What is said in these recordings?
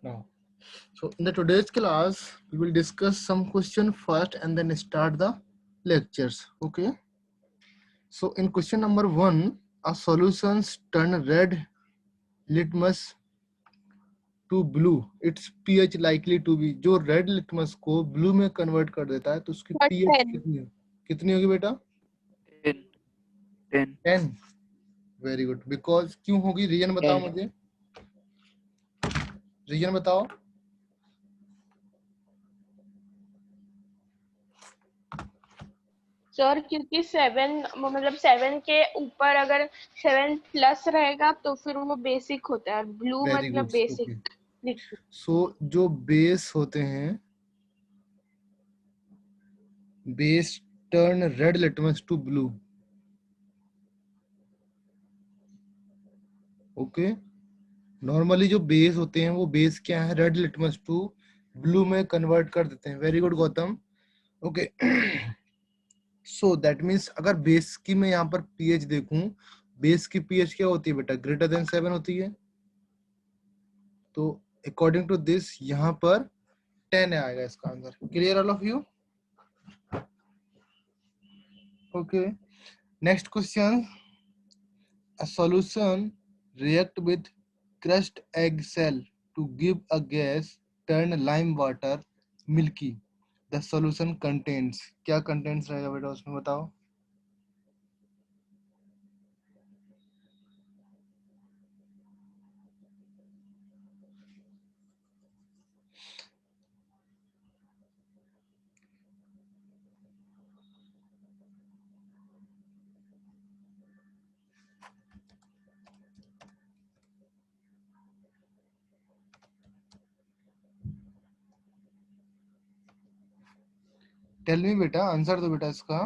Now, so in the today's class, we will discuss some question first and then start the lectures. Okay. So in question number 1, a solutions turn red litmus to blue. Its pH likely to be, जो red litmus को blue में convert कर देता है तो उसकी But pH 10. कितनी होगी बेटा? 10. 10. Very good. बिकॉज क्यों होगी? रीजन बताओ मुझे. रीजन बताओ. सर क्योंकि 7 मतलब 7 के ऊपर अगर 7 प्लस रहेगा तो फिर वो बेसिक होता है. ब्लू वेरी मतलब गुड. बेसिक. सो जो बेस होते हैं, base turn red litmus to blue. Okay. Normally जो बेस होते हैं वो बेस क्या है? रेड लिटमस टू ब्लू में कन्वर्ट कर देते हैं. Very good Gautam. Okay. So that means अगर बेस की मैं यहाँ पर पीएच देखूं, बेस की पीएच क्या होती है बेटा? ग्रेटर देन 7 होती है. तो अकॉर्डिंग टू दिस यहाँ पर 10 आएगा इसका answer. Clear all of you? Okay. Next question. A solution react with crushed egg cell to give a gas turn lime water milky. The solution contains. क्या contains रहेगा बेटा उसमें बताओ. टेल मी बेटा, आंसर दो बेटा इसका.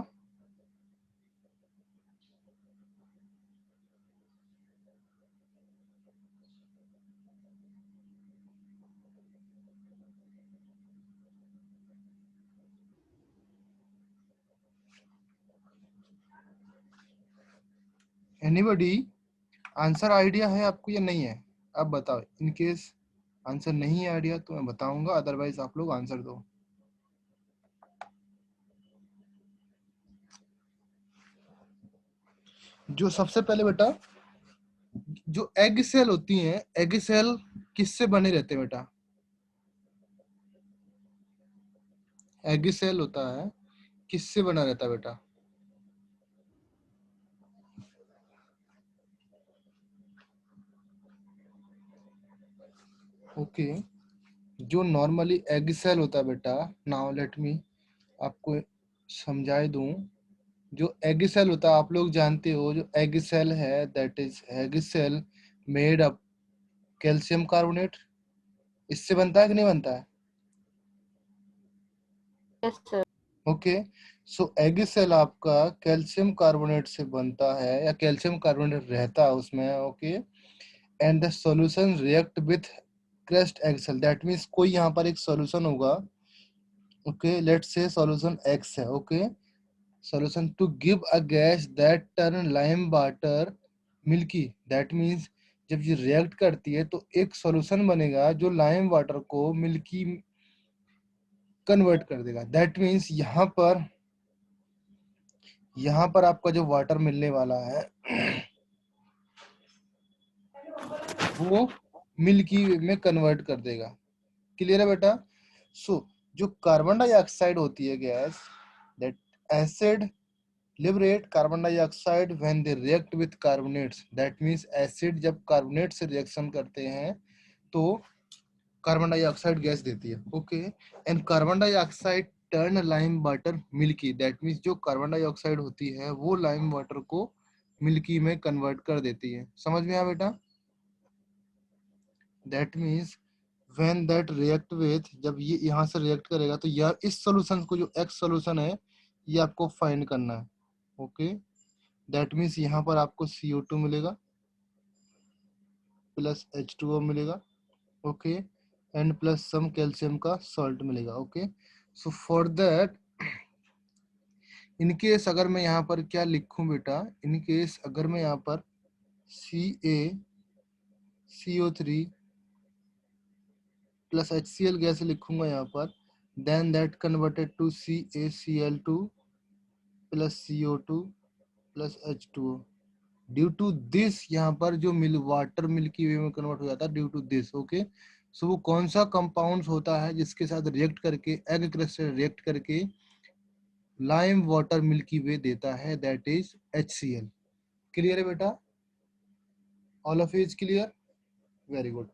एनीबडी? आंसर आइडिया है आपको या नहीं है? अब बताओ. इन केस आंसर नहीं है आइडिया तो मैं बताऊंगा, अदरवाइज आप लोग आंसर दो. जो सबसे पहले बेटा, जो एग सेल होती हैं, एग सेल किससे बने रहते हैं बेटा? एग सेल होता है किससे बना रहता है बेटा? ओके. जो नॉर्मली एग सेल होता है बेटा, नाउ लेट मी आपको समझाए दूं. जो एग सेल होता है आप लोग जानते हो, जो एग सेल है that is egg shell made up calcium carbonate. इससे बनता है कि नहीं बनता है? Yes sir. Okay. So egg shell आपका कैल्शियम कार्बोनेट से बनता है या कैल्शियम कार्बोनेट रहता है उसमें. Okay. And the solution react with crust egg shell. That means कोई यहाँ पर एक सॉल्यूशन होगा. Okay. Let's say solution X है. Okay. solution to give a gas that turn lime water milky. That means जब ये रिएक्ट करती है तो एक सॉल्यूशन बनेगा जो लाइम वाटर को मिल्की कन्वर्ट कर देगा. दैट मीन्स यहाँ पर आपका जो वाटर मिलने वाला है वो मिल्की में कन्वर्ट कर देगा. क्लियर है बेटा? सो जो कार्बन डाइऑक्साइड होती है gas, that acid liberate carbon dioxide when they react with carbonates. That means acid जब carbonate से reaction करते हैं तो कार्बन डाइऑक्साइड गैस देती है. Okay. And carbon dioxide turn lime water milky. That means जो कार्बन डाइऑक्साइड होती है वो लाइम वाटर को मिल्की में कन्वर्ट कर देती है. समझ में आया बेटा? That means when that react with, जब ये यहाँ से रिएक्ट करेगा तो यह इस सोल्यूशन को, जो एक्स सोल्यूशन है, ये आपको फाइंड करना है. ओके. दैट मीन्स यहाँ पर आपको CO2 मिलेगा प्लस H2O मिलेगा. Okay. And plus some calcium का सॉल्ट मिलेगा. Okay. So for that, in case अगर मैं यहाँ पर क्या लिखूं बेटा, इन केस अगर मैं यहाँ पर CaCO3 प्लस HCl गैस लिखूंगा यहाँ पर, then that converted to CaCl2 plus CO2 plus H2O। Due to this यहाँ पर जो वाटर मिल्की वे में कन्वर्ट हो जाता है ड्यू टू दिस। ओके, सो वो कौन सा कंपाउंड होता है जिसके साथ रिएक्ट करके एग क्रिस्टल रिएक्ट करके लाइम वाटर मिल्की वे देता है, दैट इज HCl। क्लियर है बेटा? All of is clear? Very good.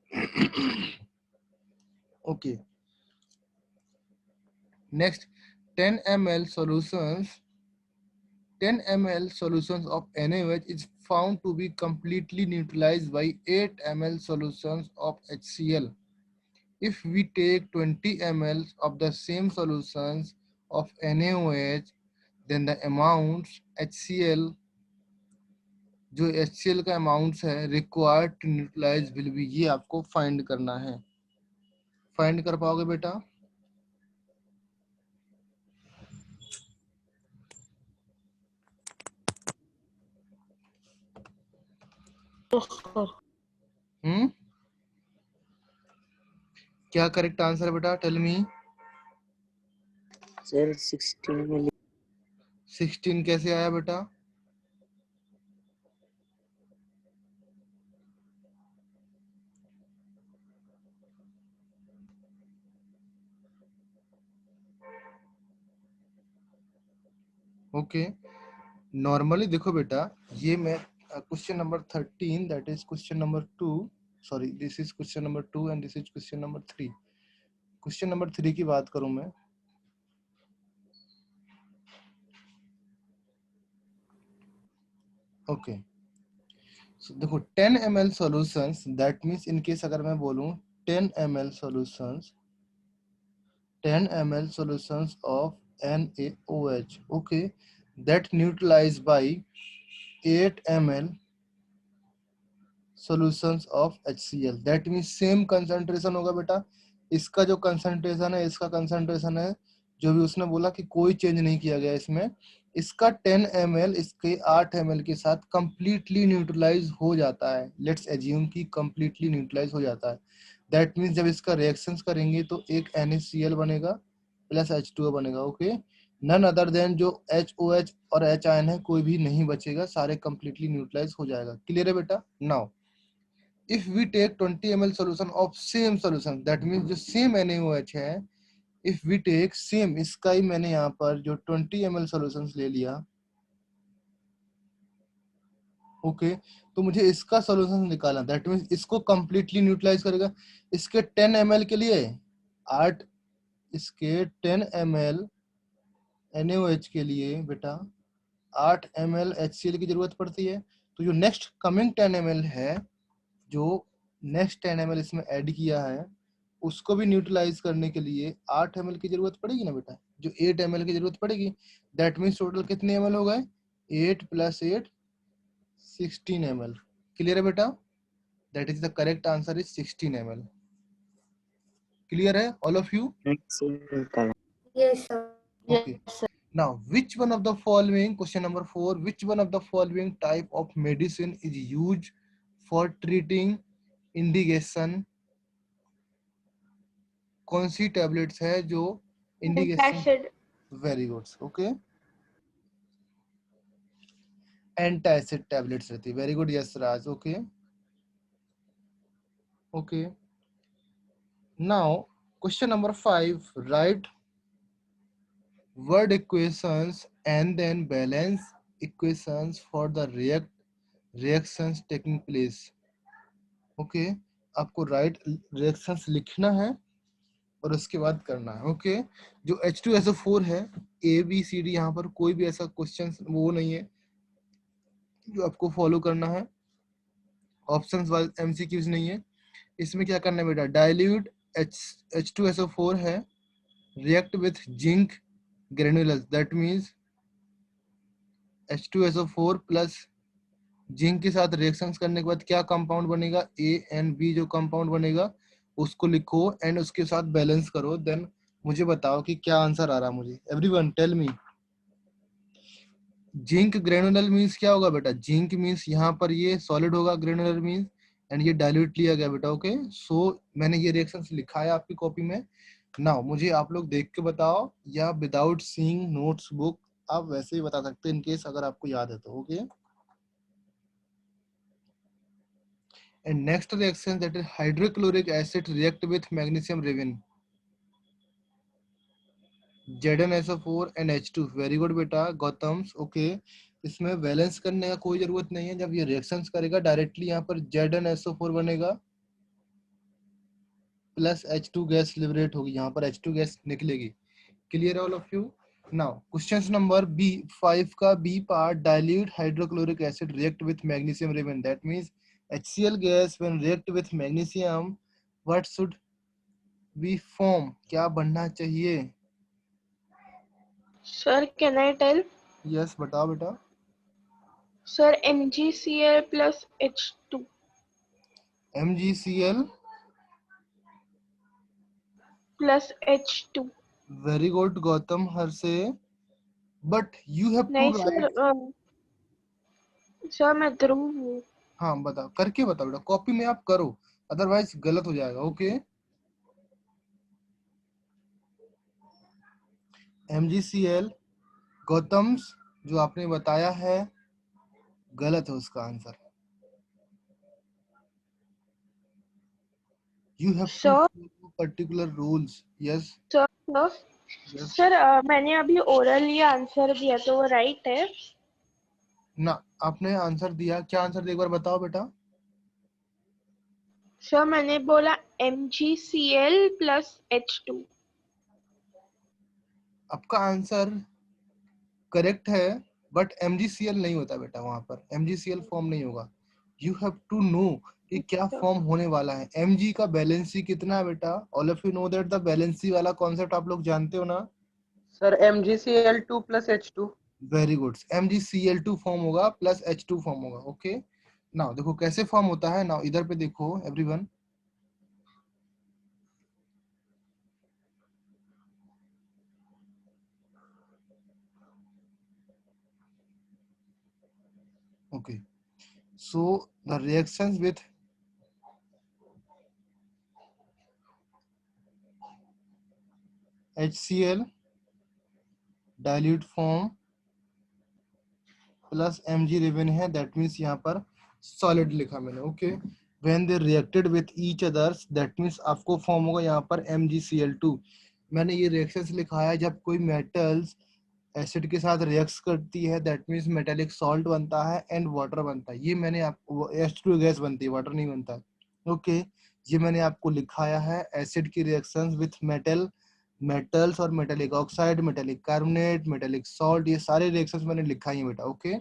Okay, next 10 ml solutions of NaOH is found to be completely neutralized by 8 ml solutions of HCl. If we take 20 ml of the same solutions of NaOH, then the amounts HCl, जो HCl का amounts है required to neutralize will be, ये आपको find करना है। Find कर पाओगे बेटा? क्या करेक्ट आंसर है बेटा? Tell me. सर 16 16 कैसे आया बेटा? ओके, नॉर्मली देखो बेटा, ये मैं question number 13, that is question number 2, sorry this is question number 2 and this is question number 3। Question number 3 की बात करूं मैं, ओके, सो देखो 10 ml solutions, that means in case अगर मैं बोलूं 10 ml solutions, 10 ml solutions of NaOH, okay, that neutralized by 8 ml solutions of HCl, that means same concentration होगा बेटा। इसका जो कंसंट्रेशन है, इसका कंसंट्रेशन है, जो भी उसने बोला कि कोई चेंज नहीं किया गया इसमें, इसका 10 ml इसके 8 ml के साथ कंप्लीटली न्यूट्रलाइज हो जाता है। लेट्स एज्यूम कि कंप्लीटली न्यूट्रलाइज हो जाता है, दैट मीन्स जब इसका रिएक्शंस करेंगे तो एक NaCl बनेगा प्लस H2O बनेगा। ओके, नन अदर देन जो HOH और H आयन है कोई भी नहीं बचेगा, सारे कंप्लीटली न्यूट्रलाइज हो जाएगा। क्लियर है बेटा? Now if we take 20 ml solution of same solution, that means जो same NaOH है, if we take same, इसका ही मैंने यहाँ पर जो 20 ml solutions ले लिया, ओके, तो मुझे इसका सॉल्यूशन निकालना, दैट मीन्स इसको कंप्लीटली न्यूट्रलाइज करेगा। इसके 10 ml के लिए 8, इसके 10 ml NaOH के लिए बेटा 8 ml HCl की जरूरत पड़ती है। तो जो नेक्स्ट कमिंग 10 ml है, जो नेक्स्ट 10 ml इसमें ऐड किया है, उसको भी न्यूट्रलाइज करने के लिए 8 ml की जरूरत पड़ेगी ना बेटा, जो 8 ml की जरूरत पड़ेगी। दैट मीन्स टोटल कितने ml हो गए? 8 + 8 16 ml। क्लियर है बेटा? That is the correct answer is 16 ml। Clear है all of you? Yes, sir. Okay. Now, which one of the following, question number 4, which one of the following type of medicine is used for treating indigestion? कौन सी tablets है जो इंडिगेशन? Antacid. Very good, okay, antacid tablets रहती है। Very good, yes Raj, okay okay. Now question number 5, right word equations and then balance equations for the reactions taking place। Okay, आपको right reactions लिखना है और उसके बाद करना है। ओके, जो H2SO4 है, ABCD यहाँ पर कोई भी ऐसा क्वेश्चन वो नहीं है जो आपको फॉलो करना है, ऑप्शंस वाइज MCQs नहीं है। इसमें क्या करना है बेटा, डाइल्यूट H2SO4 है, react with zinc granules, that means H2SO4 plus zinc के साथ रिएक्शंस करने के बाद क्या कंपाउंड बनेगा, A and B जो कंपाउंड बनेगा उसको लिखो एंड उसके साथ बैलेंस करो, देन मुझे बताओ कि क्या आंसर आ रहा है मुझे। Everyone tell me. Zinc granular means क्या होगा बेटा? जिंक मींस यहाँ पर ये सॉलिड होगा, ग्रेनुलर मींस एंड ये डाइल्यूट लिया गया बेटा। ओके, सो मैंने ये रिएक्शंस लिखा है आपकी कॉपी में। नाउ मुझे आप लोग देख के बताओ या विदाउट सीइंग नोट्स बुक आप वैसे ही बता सकते हैं इन केस अगर आपको याद है तो। Okay, and next reaction that is hydrochloric acid react with magnesium riven ZnSO4 and H2। Very good बेटा गौतम्स। ओके, इसमें बैलेंस करने का कोई जरूरत नहीं है, जब ये रिएक्शंस करेगा डायरेक्टली यहाँ पर ZnSO4 बनेगा प्लस H2 गैस लिबरेट होगी, यहाँ पर H2 गैस निकलेगी। Clear all of you? Now question number B5 का B part, dilute hydrochloric acid react with magnesium ribbon, that means HCl gas when react with magnesium what should be form, क्या बनना चाहिए? Sir can I tell? Yes बताओ बेटा। Sir MgCl plus H2। MgCl plus H2। Very good Gautam Harshe, but you have to नहीं sir, right. Sir मैं ध्रुव हूँ। हाँ बताओ, करके बताओ बेटा, कॉपी में आप करो अदरवाइज गलत हो जाएगा। ओके, MgCl गौतम्स जो आपने बताया है गलत है उसका answer. You have to sir follow particular rules. Yes sir sir yes sir मैंने अभी ओरली आंसर दिया तो वो राइट है? ना, आपने आंसर दिया, क्या आंसर दिया एक बार बताओ बेटा। सर मैंने बोला MgCl plus H2। आपका आंसर करेक्ट है, बट MgCl नहीं होता बेटा, वहां पर MgCl फॉर्म नहीं होगा। यू हैव टू नो कि क्या फॉर्म होने वाला है। Mg का बैलेंसी कितना है बेटा? All of you know that the valency वाला कॉन्सेप्ट आप लोग जानते हो ना? Sir MgCl2 plus H2। Very good, MgCl2 form होगा प्लस H2 फॉर्म होगा। ओके, नाउ देखो कैसे फॉर्म होता है। नाउ इधर पे देखो everyone, okay, so the reactions with HCl dilute form plus Mg ribbon है, दैट मीन्स यहाँ पर सॉलिड लिखा मैंने। Okay, when they reacted with each others that means आपको फॉर्म होगा यहाँ पर MgCl2। मैंने ये रिएक्शंस लिखा है जब कोई मेटल्स एसिड के साथ रिएक्ट करती है, दैट मीन्स मेटालिक सॉल्ट बनता है एंड वाटर बनता है। ये मैंने आपको H2 गैस बनती है, वाटर नहीं बनता है। ओके, ये मैंने आपको लिखाया है एसिड की रिएक्शंस विथ मेटल्स और metallic oxide, metallic carbonate, metallic salt, ये सारे रिएक्शंस मैंने लिखा ही बेटा। ओके,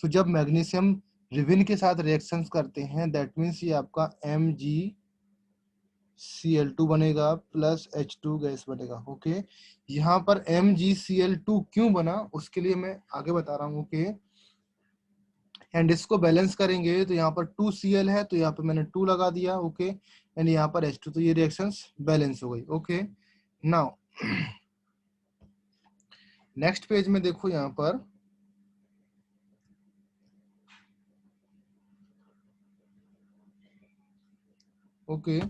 सो जब मैग्नीशियम रिविन के साथ रिएक्शंस करते हैं दैट मीन्स ये आपका MgCl2 बनेगा प्लस H2 गैस बनेगा। ओके, यहाँ पर MgCl2 क्यों बना उसके लिए मैं आगे बता रहा हूँ। ओके, एंड इसको बैलेंस करेंगे तो यहाँ पर 2Cl है तो यहाँ पर मैंने 2 लगा दिया। ओके, एंड यहाँ पर H2, तो ये रिएक्शंस बैलेंस हो गई। ओके, नाउ नेक्स्ट पेज में देखो यहाँ पर, ओके,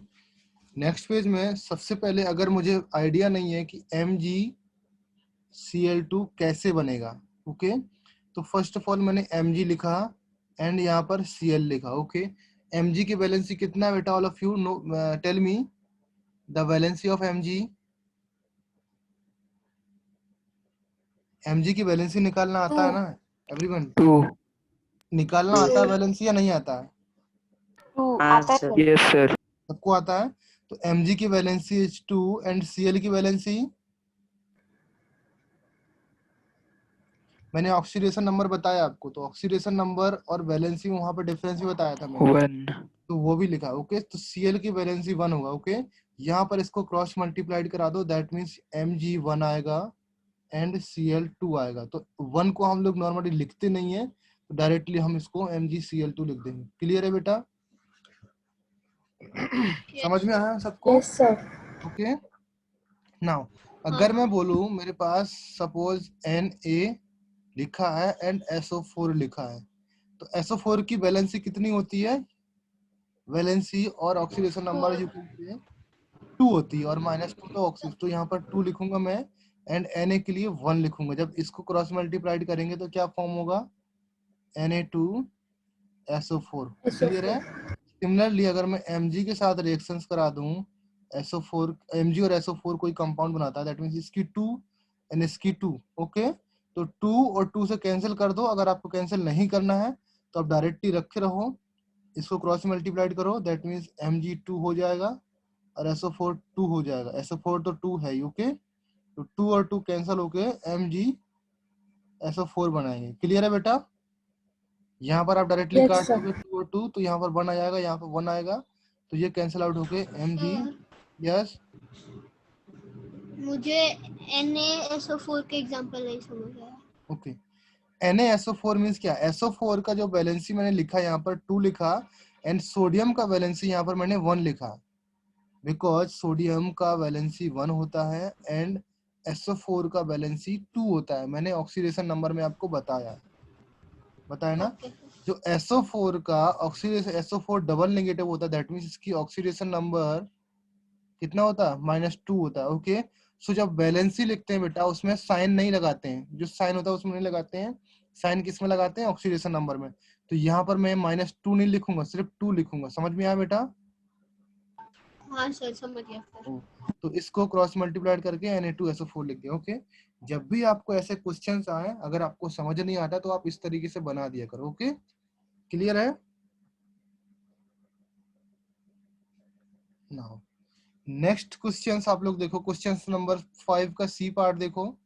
नेक्स्ट पेज में सबसे पहले अगर मुझे आइडिया नहीं है कि MgCl2 कैसे बनेगा, ओके, तो फर्स्ट ऑफ ऑल मैंने Mg लिखा एंड यहाँ पर Cl लिखा। ओके, Mg की वैलेंसी कितना है बेटा? All of you know, tell me the valency of Mg। Mg की वैलेंसी निकालना आता है ना एवरीवन? 2। निकालना आता है वैलेंसी या नहीं आता है? 2 हाँ आता सर। है। Yes sir. सबको आता है। तो Mg की वैलेंसी इज 2 एंड Cl की वैलेंसी, मैंने ऑक्सीडेशन नंबर बताया आपको, तो ऑक्सीडेशन नंबर और वैलेंसी वहां पर डिफरेंस भी बताया था मैंने, 1। तो वो भी लिखा। ओके, तो Cl की वैलेंसी 1 होगा। ओके, यहाँ पर इसको क्रॉस मल्टीप्लाइड करा दो, दैट मीन्स Mg1 आएगा एंड Cl2 आएगा। तो 1 को हम लोग नॉर्मली लिखते नहीं है, तो डायरेक्टली हम इसको MgCl2 लिख देंगे। क्लियर है बेटा? समझ में आया सबको? Yes sir. ओके, नाउ अगर मैं बोलूं मेरे पास सपोज Na लिखा है एंड SO4 लिखा है, तो SO4 की वैलेंसी कितनी होती है? वैलेंसी और oxidation number you can say 2 होती है और -2 तो ऑक्सीजन, तो यहाँ पर 2 लिखूंगा मैं एंड Na के लिए 1 लिखूंगा। जब इसको क्रॉस मल्टीप्लाइड करेंगे तो क्या फॉर्म होगा, Na2SO4। क्लियर है। सिमिलरली अगर मैं Mg के साथ रिएक्शंस करा दूं, SO4 Mg और SO4 कोई कंपाउंड बनाता है, दैट मींस इसकी 2 एंड इसकी 2। ओके, तो 2 और 2 से कैंसिल कर दो। अगर आपको कैंसिल नहीं करना है तो आप डायरेक्टली रखे रहो, इसको क्रॉस मल्टीप्लाइड करो, दैट मींस Mg2 हो जाएगा और SO4 2 हो जाएगा। SO4 तो 2 है, ओके, तो 2 और 2 कैंसिल होके MgSO4 बनाएंगे। क्लियर है बेटा। यहाँ पर आप डायरेक्टली Yes, काट sir. दोगे 2 और 2, तो यहाँ पर 1 आ जाएगा, यहाँ पर 1 आएगा, तो ये कैंसिल आउट होके Mg। यस, मुझे NaSO4 के एग्जांपल नहीं समझ आया। ओके। NaSO4 मींस क्या, SO4 का जो वैलेंसी मैंने लिखा यहाँ पर 2 लिखा एंड सोडियम का वैलेंसी यहाँ पर मैंने 1 लिखा, बिकॉज सोडियम का वैलेंसी 1 होता है एंड SO4 का वैलेंसी 2 होता है। मैंने ऑक्सीडेशन नंबर में आपको बताया ना। ओके जो SO4 का ऑक्सीडेशन, SO4 डबल नेगेटिव होता है, दैट मींस इसकी ऑक्सीडेशन नंबर कितना होता है, -2 होता है। ओके, सो जब वैलेंसी लिखते हैं बेटा उसमें साइन नहीं लगाते हैं, जो साइन होता है उसमें नहीं लगाते हैं, साइन किस में लगाते हैं, ऑक्सीडेशन नंबर में। तो यहाँ पर मैं -2 नहीं लिखूंगा, सिर्फ 2 लिखूंगा। समझ में आया बेटा। हाँ सर समझ गया फिर। ओ, तो इसको क्रॉस मल्टीप्लाइड करके Na2SO4 लिख दिया। ओके, जब भी आपको ऐसे क्वेश्चंस आए, अगर आपको समझ नहीं आता तो आप इस तरीके से बना दिया करो। ओके, क्लियर है। नाउ नेक्स्ट क्वेश्चंस आप लोग देखो, क्वेश्चन नंबर 5 का सी पार्ट देखो।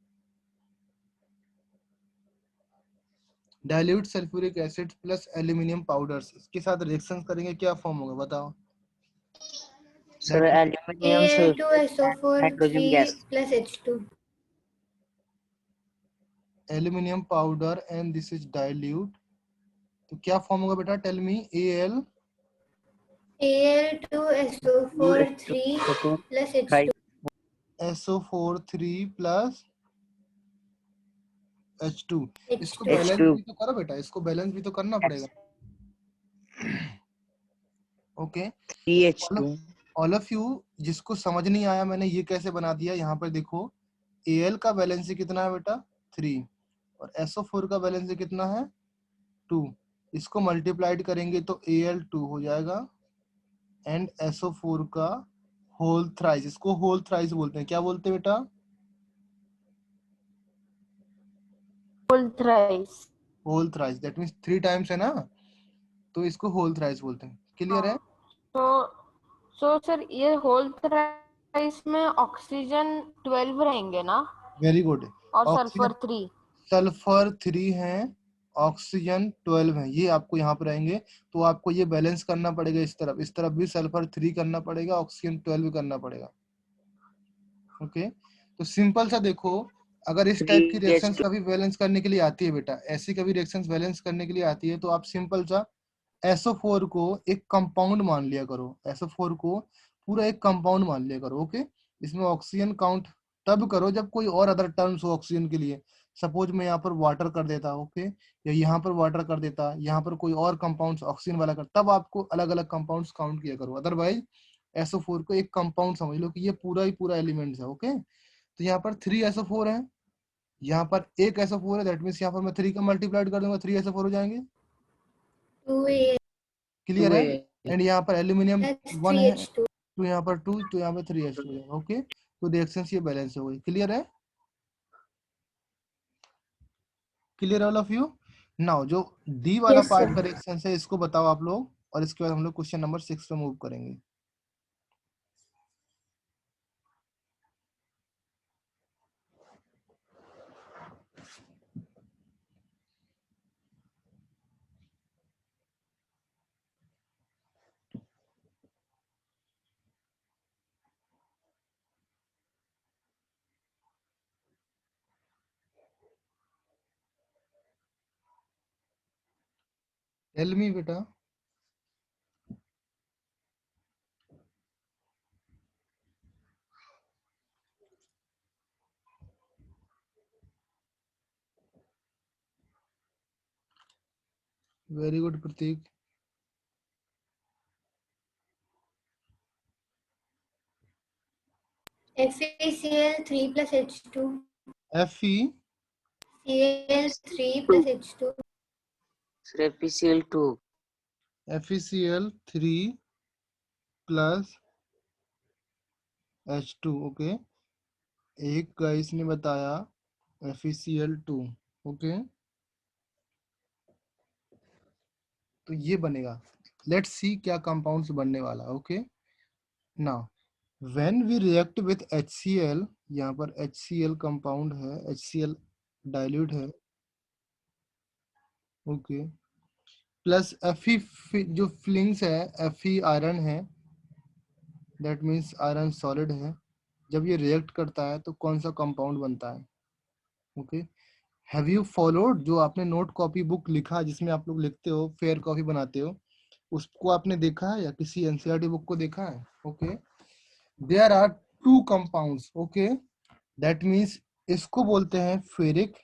Dilute sulphuric acid plus aluminium powders, इसके साथ रिएक्शन करेंगे, क्या फॉर्म होगा बताओ। Sir, aluminum sulfate and Al2SO4 hydrogen 3 gas. plus H2 aluminium powder and this is dilute, तो क्या फॉर्म होगा बेटा, tell me. Al2SO4 3 plus H2 SO4 3 plus H2। इसको H2 बैलेंस H2. भी तो करो बेटा, इसको बैलेंस भी तो करना पड़ेगा। Okay, all 3H2. All of you जिसको समझ नहीं आया मैंने ये कैसे बना दिया, यहाँ पर देखो Al का बैलेंस कितना है बेटा, 3 और SO4 का बैलेंस कितना है, 2। इसको मल्टीप्लाइड करेंगे तो Al2 हो जाएगा एंड SO4 का होल थ्राइस, इसको होल थ्राइस बोलते हैं। क्या बोलते हैं बेटा, whole thrice. Whole thrice, that means 3 times है ना, तो इसको होल थ्राइस बोलते हैं। क्लियर है। तो सर ये होल थ्राइस में ऑक्सीजन 12 रहेंगे ना, वेरी गुड। और ऑक्सीजन, सल्फर 3। सल्फर 3 है, ऑक्सीजन 12 है, ये आपको यहाँ पर आएंगे। तो आपको ये बैलेंस करना पड़ेगा, इस तरफ भी सल्फर 3 करना पड़ेगा, ऑक्सीजन 12 करना पड़ेगा। ओके, तो सिंपल सा देखो, अगर इस टाइप की रिएक्शंस 3H2. कभी बैलेंस करने के लिए आती है बेटा, ऐसी कभी रिएक्शंस बैलेंस करने के लिए आती है, तो आप सिंपल सा SO4 को एक कंपाउंड मान लिया करो, SO4 को पूरा एक कंपाउंड मान लिया करो। ओके, इसमें ऑक्सीजन काउंट तब करो जब कोई और अदर टर्म्स हो ऑक्सीजन के लिए। सपोज मैं यहाँ पर वाटर कर देता, ओके, या यहाँ पर वाटर कर देता, यहाँ पर कोई और कंपाउंड्स ऑक्सीजन वाला कर, तब आपको अलग अलग कंपाउंड्स काउंट किया करो। अदरवाइज SO4 को एक कंपाउंड समझ लो कि ये पूरा ही पूरा एलिमेंट्स है। ओके, तो यहाँ पर 3SO4 है, यहाँ पर एक SO4 है, दैट मीन्स यहाँ पर मैं 3 का मल्टीप्लाइड कर दूंगा, 3SO4 हो जाएंगे। 2A क्लियर है। एंड यहाँ पर एल्यूमिनियम that's 1 है, 3H2 तो यहाँ पर 2, तो यहाँ पर 3H2 हो जाएगा। ओके, तो रिएक्शंस ये बैलेंस हो गई। क्लियर है। Clear all of you. Now जो डी वाला yes sir पार्ट का रिएक्शन है इसको बताओ आप लोग, और इसके बाद हम लोग क्वेश्चन नंबर 6 पे मूव करेंगे। टेल मी बेटा। वेरी गुड प्रतीक। FeCl3 plus H2. Fe Cl3 plus H2. Sir, FeCl2. FeCl3 plus H2. Okay, एक गाइस ने बताया FeCl2. ओके, तो ये बनेगा. लेट्स सी क्या कंपाउंड्स बनने वाला. Okay, now when we react with HCl, यहाँ पर HCl कंपाउंड है, HCl डाइल्यूट है. ओके, प्लस Fe जो फ्लिंग्स है, Fe आयरन है, दैट मीन्स आयरन सॉलिड है. जब ये रिएक्ट करता है तो कौन सा कंपाउंड बनता है. ओके, हैव यू फॉलोड, जो आपने नोट कॉपी बुक लिखा जिसमें आप लोग लिखते हो, फेयर कॉपी बनाते हो, उसको आपने देखा है या किसी एनसीईआरटी बुक को देखा है. Okay, there are two compounds. Okay, that means इसको बोलते हैं फेरिक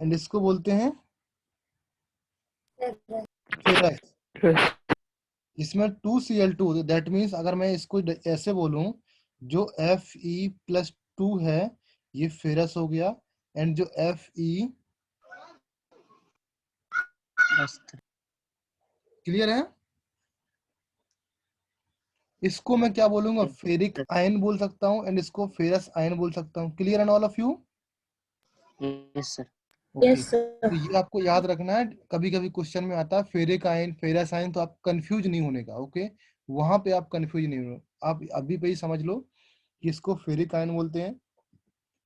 एंड इसको बोलते हैं फेरस. इसमें 2Cl2, दैट मीन्स अगर मैं इसको ऐसे बोलूं, जो Fe प्लस 2 है ये फेरस हो गया, एंड जो Fe, क्लियर है, इसको मैं क्या बोलूंगा, फेरिक आयन बोल सकता हूँ, एंड इसको फेरस आयन बोल सकता हूँ. Clear and all of you. Yes, sir. Okay, तो ये आपको याद रखना है. कभी कभी क्वेश्चन में आता है फेरिक आयन, फेरस आयन, तो आप कंफ्यूज नहीं होने का. ओके, वहां पे आप कंफ्यूज नहीं हो, आप अभी पे ही समझ लो कि इसको फेरिक आयन बोलते हैं,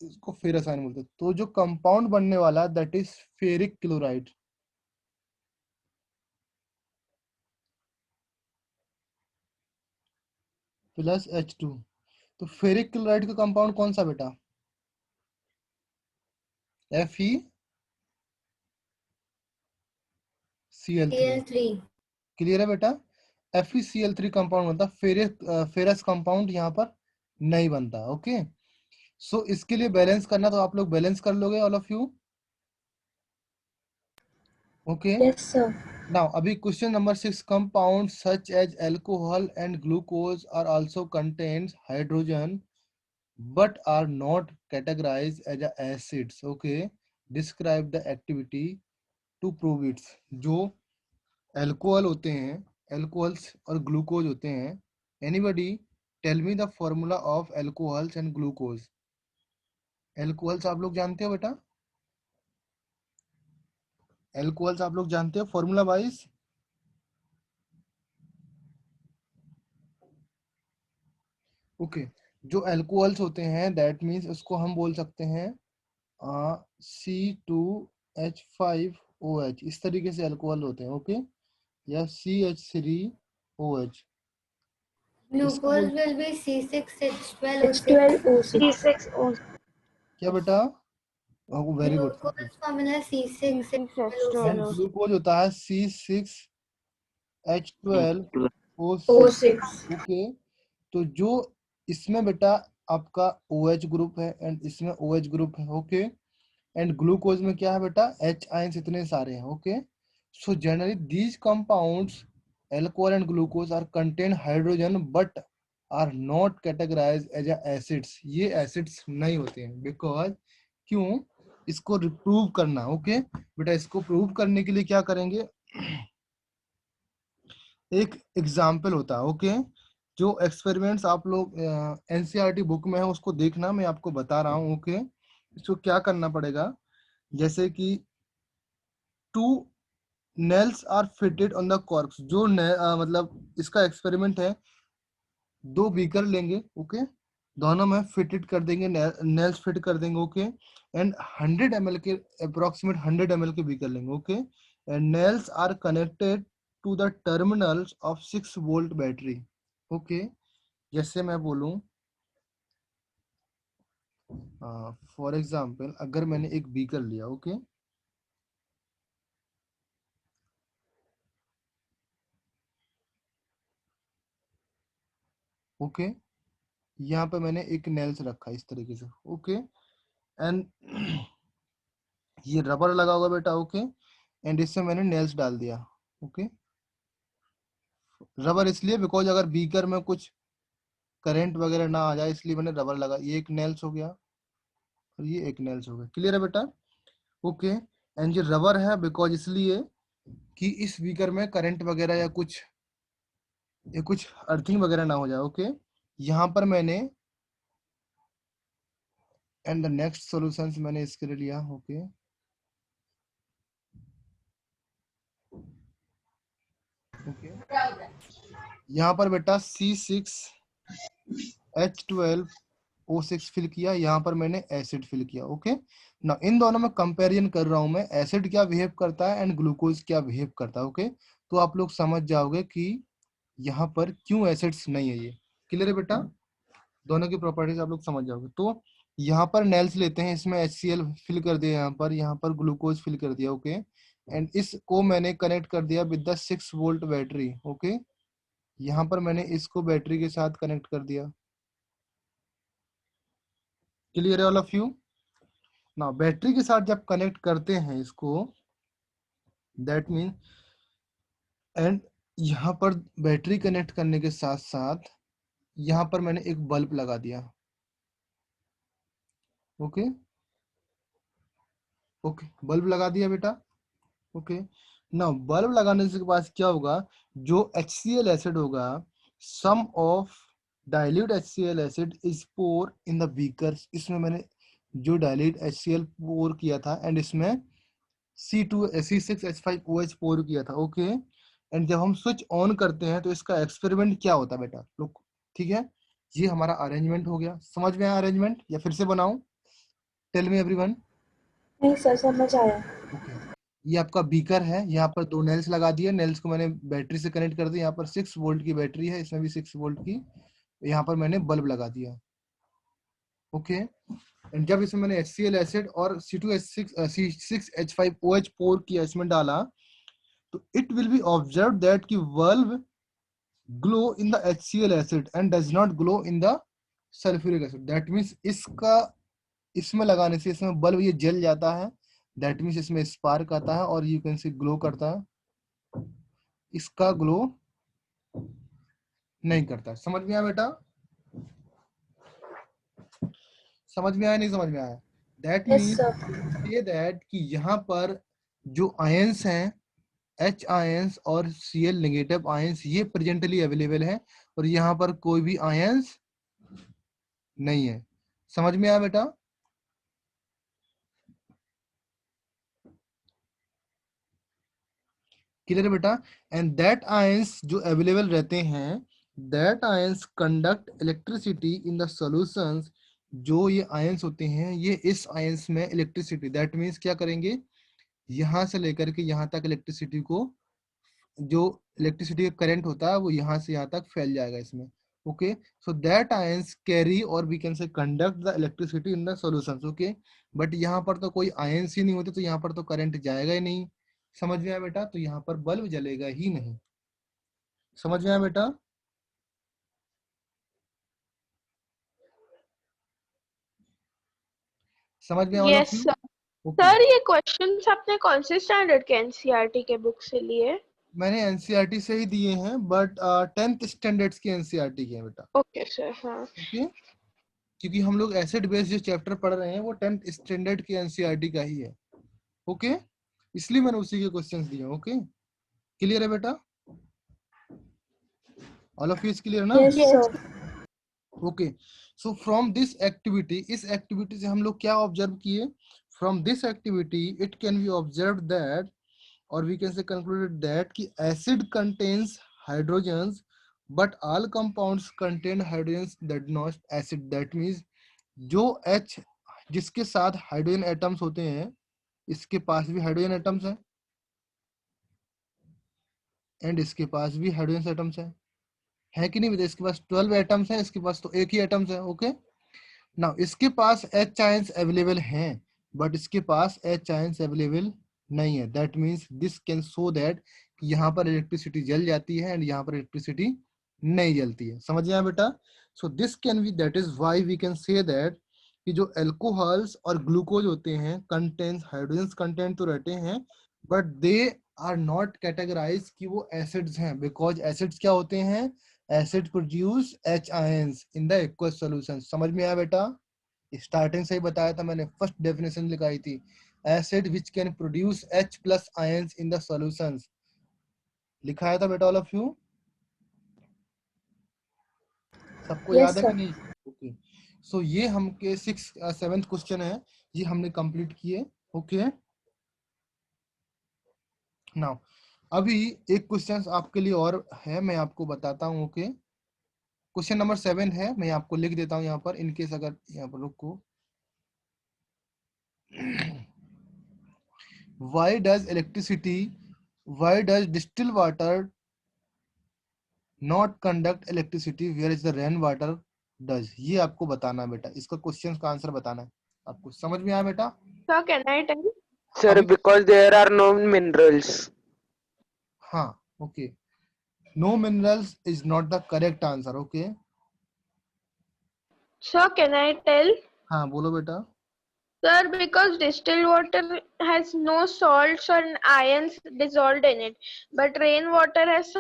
इसको फेरस आयन बोलते हैं. तो जो कंपाउंड बनने वाला that is ferric chloride plus H2. तो फेरिक क्लोराइड का कंपाउंड कौन सा बेटा, FeCl3. Cl3. क्लियर है बेटा, FeCl3 कंपाउंड बनता, फेरस कंपाउंड यहाँ पर नहीं बनता. ओके, सो इसके लिए बैलेंस करना, तो आप लोग बैलेंस कर लोगे all of you. Okay, Yes, sir. Now अभी question number 6. Compound such as alcohol and glucose are also contains hydrogen but are not categorized as acids. Okay, describe the activity to prove it. जो alcohol होते हैं, alcohols और glucose होते हैं, anybody tell me the formula of alcohols and glucose. Alcohols आप लोग जानते हो बेटा, अल्कोहल्स आप लोग जानते हो फॉर्मूला वाइज. ओके, जो अल्कोहल्स होते हैं दैट मीन्स उसको हम बोल सकते हैं C2H5OH, इस तरीके से अल्कोहल होते हैं. ओके, या CH3OH. Glucose will be C6H12O6. C6O6. क्या बेटा, very good. Glucose formula and C6H12O6. Glucose होता है C6H12O6. ओके, तो जो इसमें बेटा आपका OH ग्रुप है एंड इसमें OH ग्रुप है. ओके, एंड ग्लूकोज में क्या है बेटा, H आयंस इतने सारे हैं. Okay, so generally these compounds alcohol and glucose are contain hydrogen but are not categorized as acids. ये एसिड्स नहीं होते हैं, बिकॉज क्यों, इसको प्रूव करना. ओके बेटा, इसको प्रूव करने के लिए क्या करेंगे, एक एग्जाम्पल होता है. ओके, जो एक्सपेरिमेंट्स आप लोग एनसीईआरटी बुक में है उसको देखना, मैं आपको बता रहा हूँ. ओके, इसको क्या करना पड़ेगा, जैसे कि 2 nails are fitted on the corks. जो मतलब इसका एक्सपेरिमेंट है, 2 बीकर लेंगे. ओके, दोनों में फिटेड कर देंगे, नेल्स फिट कर देंगे. ओके, एंड 100 ml के अप्रोक्सीमेट 100 ml के बीकर लेंगे. Okay, and nails are connected to the terminals of 6 volt battery. Okay, जैसे मैं बोलूं फॉर एग्जांपल, अगर मैंने एक बीकर लिया. ओके, ओके, यहाँ पे मैंने एक नेल्स रखा इस तरीके से. ओके, एंड ये रबर लगा होगा बेटा. ओके, एंड इससे मैंने नेल्स डाल दिया. ओके, रबर इसलिए बिकॉज अगर बीकर में कुछ करंट वगैरह ना आ जाए, इसलिए मैंने रबर लगा। ये एक नेल्स हो गया और ये एक नेल्स हो गया। क्लियर है बेटा? ओके। एंड ये रबर है बिकॉज इसलिए कि इस बीकर में करंट वगैरह या कुछ अर्थिंग वगैरह ना हो जाए। ओके। यहाँ पर मैंने एंड द नेक्स्ट सॉल्यूशंस मैंने इसके लिए लिया। ओके। ओके। यहाँ पर बेटा C6H12O6 फिल किया, यहाँ पर मैंने एसिड फिल किया। ओके ना, इन दोनों में कंपैरिजन कर रहा हूं मैं, एसिड क्या बिहेव करता है एंड ग्लूकोज क्या बिहेव करता है। ओके, तो आप लोग समझ जाओगे कि यहाँ पर क्यों एसिड्स नहीं है। ये क्लियर है बेटा? दोनों की प्रॉपर्टीज आप लोग समझ जाओगे। तो यहाँ पर नेल्स लेते हैं, इसमें HCl फिल कर दिया, यहाँ पर ग्लूकोज फिल कर दिया। ओके, एंड इसको मैंने कनेक्ट कर दिया with the 6 volt battery. Okay, यहाँ पर मैंने इसको बैटरी के साथ कनेक्ट कर दिया। क्लियर है ऑल ऑफ यू? ना बैटरी के साथ जब कनेक्ट करते हैं इसको, दैट मीन, एंड यहाँ पर बैटरी कनेक्ट करने के साथ साथ यहाँ पर मैंने एक बल्ब लगा दिया। ओके ओके, बल्ब लगा दिया बेटा। ओके ना, बल्ब लगाने से के बाद क्या होगा, जो HCl एसिड होगा, some of dilute HCl acid is pour in the beaker. इसमें मैंने जो डाइल्यूट HCl पोर किया था एंड इसमें C6H5OH पोर किया था। ओके, एंड जब हम स्विच ऑन करते हैं तो इसका एक्सपेरिमेंट क्या होता है बेटा लोग? ठीक है, ये हमारा अरेंजमेंट हो गया। समझ में आया अरेंजमेंट या फिर से बनाऊं? Tell me everyone. नहीं सर, समझ आया। ओके, ये आपका बीकर है, यहाँ पर 2 नेल्स लगा दिए, नेल्स को मैंने बैटरी से कनेक्ट कर दिया। यहाँ पर 6 वोल्ट की बैटरी है, इसमें भी 6 वोल्ट की, यहाँ पर मैंने बल्ब लगा दिया। ओके, एंड जब इसमें मैंने HCl एसिड और C6H5OH पोर किया, इसमें डाला, तो it will be observe that कि bulb glow in the HCl acid and does not glow in the sulphuric acid. That means इसका इसमें लगाने से इसमें बल्ब ये जल जाता है, दैट मीन्स इसमें स्पार्क आता है और यू कैन सी ग्लो करता है। इसका ग्लो नहीं करता। समझ में आया बेटा? समझ में आया नहीं समझ में आया? That yes means sir. ये दैट कि यहाँ पर जो आयंस हैं, H आयंस और Cl नेगेटिव आयंस, ये प्रेजेंटली अवेलेबल है और यहाँ पर कोई भी आयंस नहीं है। समझ में आया बेटा? क्लियर है बेटा? एंड दैट आयंस जो अवेलेबल रहते हैं, that ions conduct electricity in the solutions. जो ये आयंस होते हैं, ये इस आयंस में इलेक्ट्रिसिटी, दैट मीन्स क्या करेंगे, यहाँ से लेकर के यहाँ तक इलेक्ट्रिसिटी को, जो इलेक्ट्रिसिटी का करंट होता है वो यहाँ से यहाँ तक फैल जाएगा इसमें। Okay, so that ions carry और we can say conduct the electricity in the solutions. Okay, but यहाँ पर तो कोई आयंस ही नहीं होते, तो यहाँ पर तो करंट जाएगा ही नहीं। समझ में आया बेटा? तो यहाँ पर बल्ब जलेगा ही नहीं। समझ में आया बेटा? समझ में आया? Yes sir. सर ये क्वेश्चंस आपने कौन से स्टैंडर्ड के एनसीईआरटी के बुक से लिए? मैंने एनसीईआरटी से ही दिए हैं, बट 10th स्टैंडर्ड्स की एनसीईआरटी के हैं बेटा। Okay sir. हाँ ओके, क्योंकि हम लोग एसिड बेस जो चैप्टर पढ़ रहे हैं वो 10th स्टैंडर्ड की एनसीईआरटी का ही है। ओके, इसलिए मैंने उसी के क्वेश्चंस दिए। ओके, क्लियर है बेटा? All of you is clear ना? Yes sir. Okay, so from this activity, इस एक्टिविटी से हम लोग क्या ऑब्जर्व किए? From this activity it can be observe that, और we can say concluded that कि acid contains hydrogens but all compounds contain hydrogens that not acid। that means जो H जिसके साथ हाइड्रोजन एटम्स होते हैं, इसके पास भी हाइड्रोजन एटम्स है एंड इसके पास भी हाइड्रोजन एटम्स है कि नहीं बेटा? इसके पास 12 एटम्स है, इसके पास तो एक ही एटम्स है। ओके, नाउ इसके पास H आयंस अवेलेबल हैं बट इसके पास H आयंस अवेलेबल नहीं है। That means this can show that यहाँ पर इलेक्ट्रिसिटी जल जाती है एंड यहाँ पर इलेक्ट्रिसिटी नहीं जलती है। समझ आया बेटा? So this can be, that is why we can say that कि जो अल्कोहल्स और ग्लूकोज होते हैं कंटेन्स हाइड्रोजन कंटेंट तो रहते हैं but they are not categorize कि वो एसिड्स हैं, बिकॉज एसिड्स क्या होते हैं, acid produce H ions in the aqueous solution. समझ में आया बेटा? स्टार्टिंग से ही बताया था मैंने, फर्स्ट डेफिनेशन लिखाई थी, acid which can produce H plus ions in the solutions, लिखाया था बेटा ऑल ऑफ यू। सबको Yes, याद है sir. कि नहीं? ओके, सो ये हम के 7th क्वेश्चन है, ये हमने कंप्लीट किए। ओके, नाउ अभी एक क्वेश्चन आपके लिए और है, मैं आपको बताता हूँ। ओके, क्वेश्चन नंबर 7 है, मैं आपको लिख देता हूँ यहाँ पर, इनकेस अगर यहाँ पर रुको। why does distilled water not conduct electricity whereas the rain water does? ये आपको बताना है बेटा, इसका क्वेश्चन का आंसर बताना है आपको। समझ में आया बेटा? Sir, can I tell? Sir, अभी because there are no minerals. हाँ, okay, no minerals is not the correct answer. Okay, Sir, can I tell? हाँ बोलो बेटा। Sir, because distilled water has no salts or ions dissolved in it, but rainwater has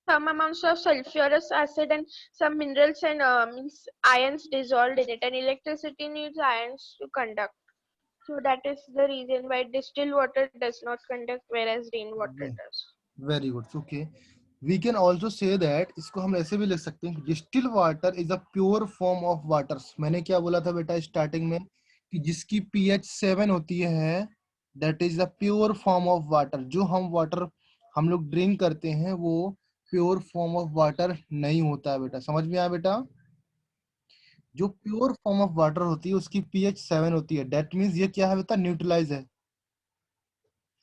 some amounts of sulfurous acid and some minerals and means ions dissolved in it, and electricity needs ions to conduct. So that is the reason why distilled water does not conduct, whereas rainwater does. Very good, okay, we can also say that, इसको हम ऐसे भी लिख सकते हैं, distil water is a pure form of water. मैंने क्या बोला था बेटा स्टार्टिंग में, कि जिसकी pH 7 होती है, that is the pure form of water. जो हम वाटर हम लोग ड्रिंक करते हैं वो प्योर फॉर्म ऑफ वाटर नहीं होता है बेटा। समझ में आया बेटा? जो प्योर फॉर्म ऑफ वाटर होती है उसकी pH 7 होती है, दैट मीन्स ये क्या है बेटा, न्यूट्रलाइज है।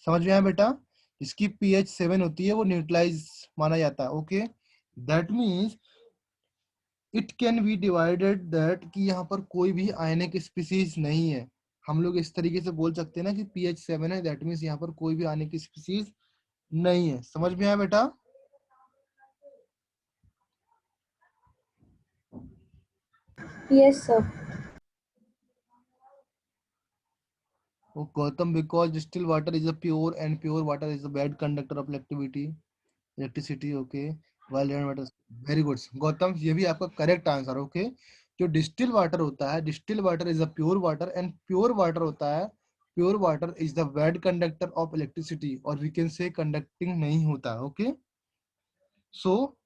समझ में आया बेटा? इसकी pH 7 होती है वो न्यूट्रलाइज माना जाता है। Okay, that means it can B divided, that कि यहाँ पर कोई भी आयनिक स्पीसीज नहीं है। हम लोग इस तरीके से बोल सकते हैं ना कि pH 7 है, दैट मीन्स यहाँ पर कोई भी आयनिक स्पीसीज नहीं है। समझ में आया बेटा? Yes, sir. Oh, Gautam, because distilled water is a pure and pure water is a bad conductor of electricity, okay, while rainwater, very good Gautam, ये भी आपका करेक्ट आंसर। ओके, जो डिस्टिल वाटर होता है, distil water is a pure water, and pure water होता है, pure water is the bad conductor of electricity, और we can से कंडक्टिंग नहीं होता। ओके, सो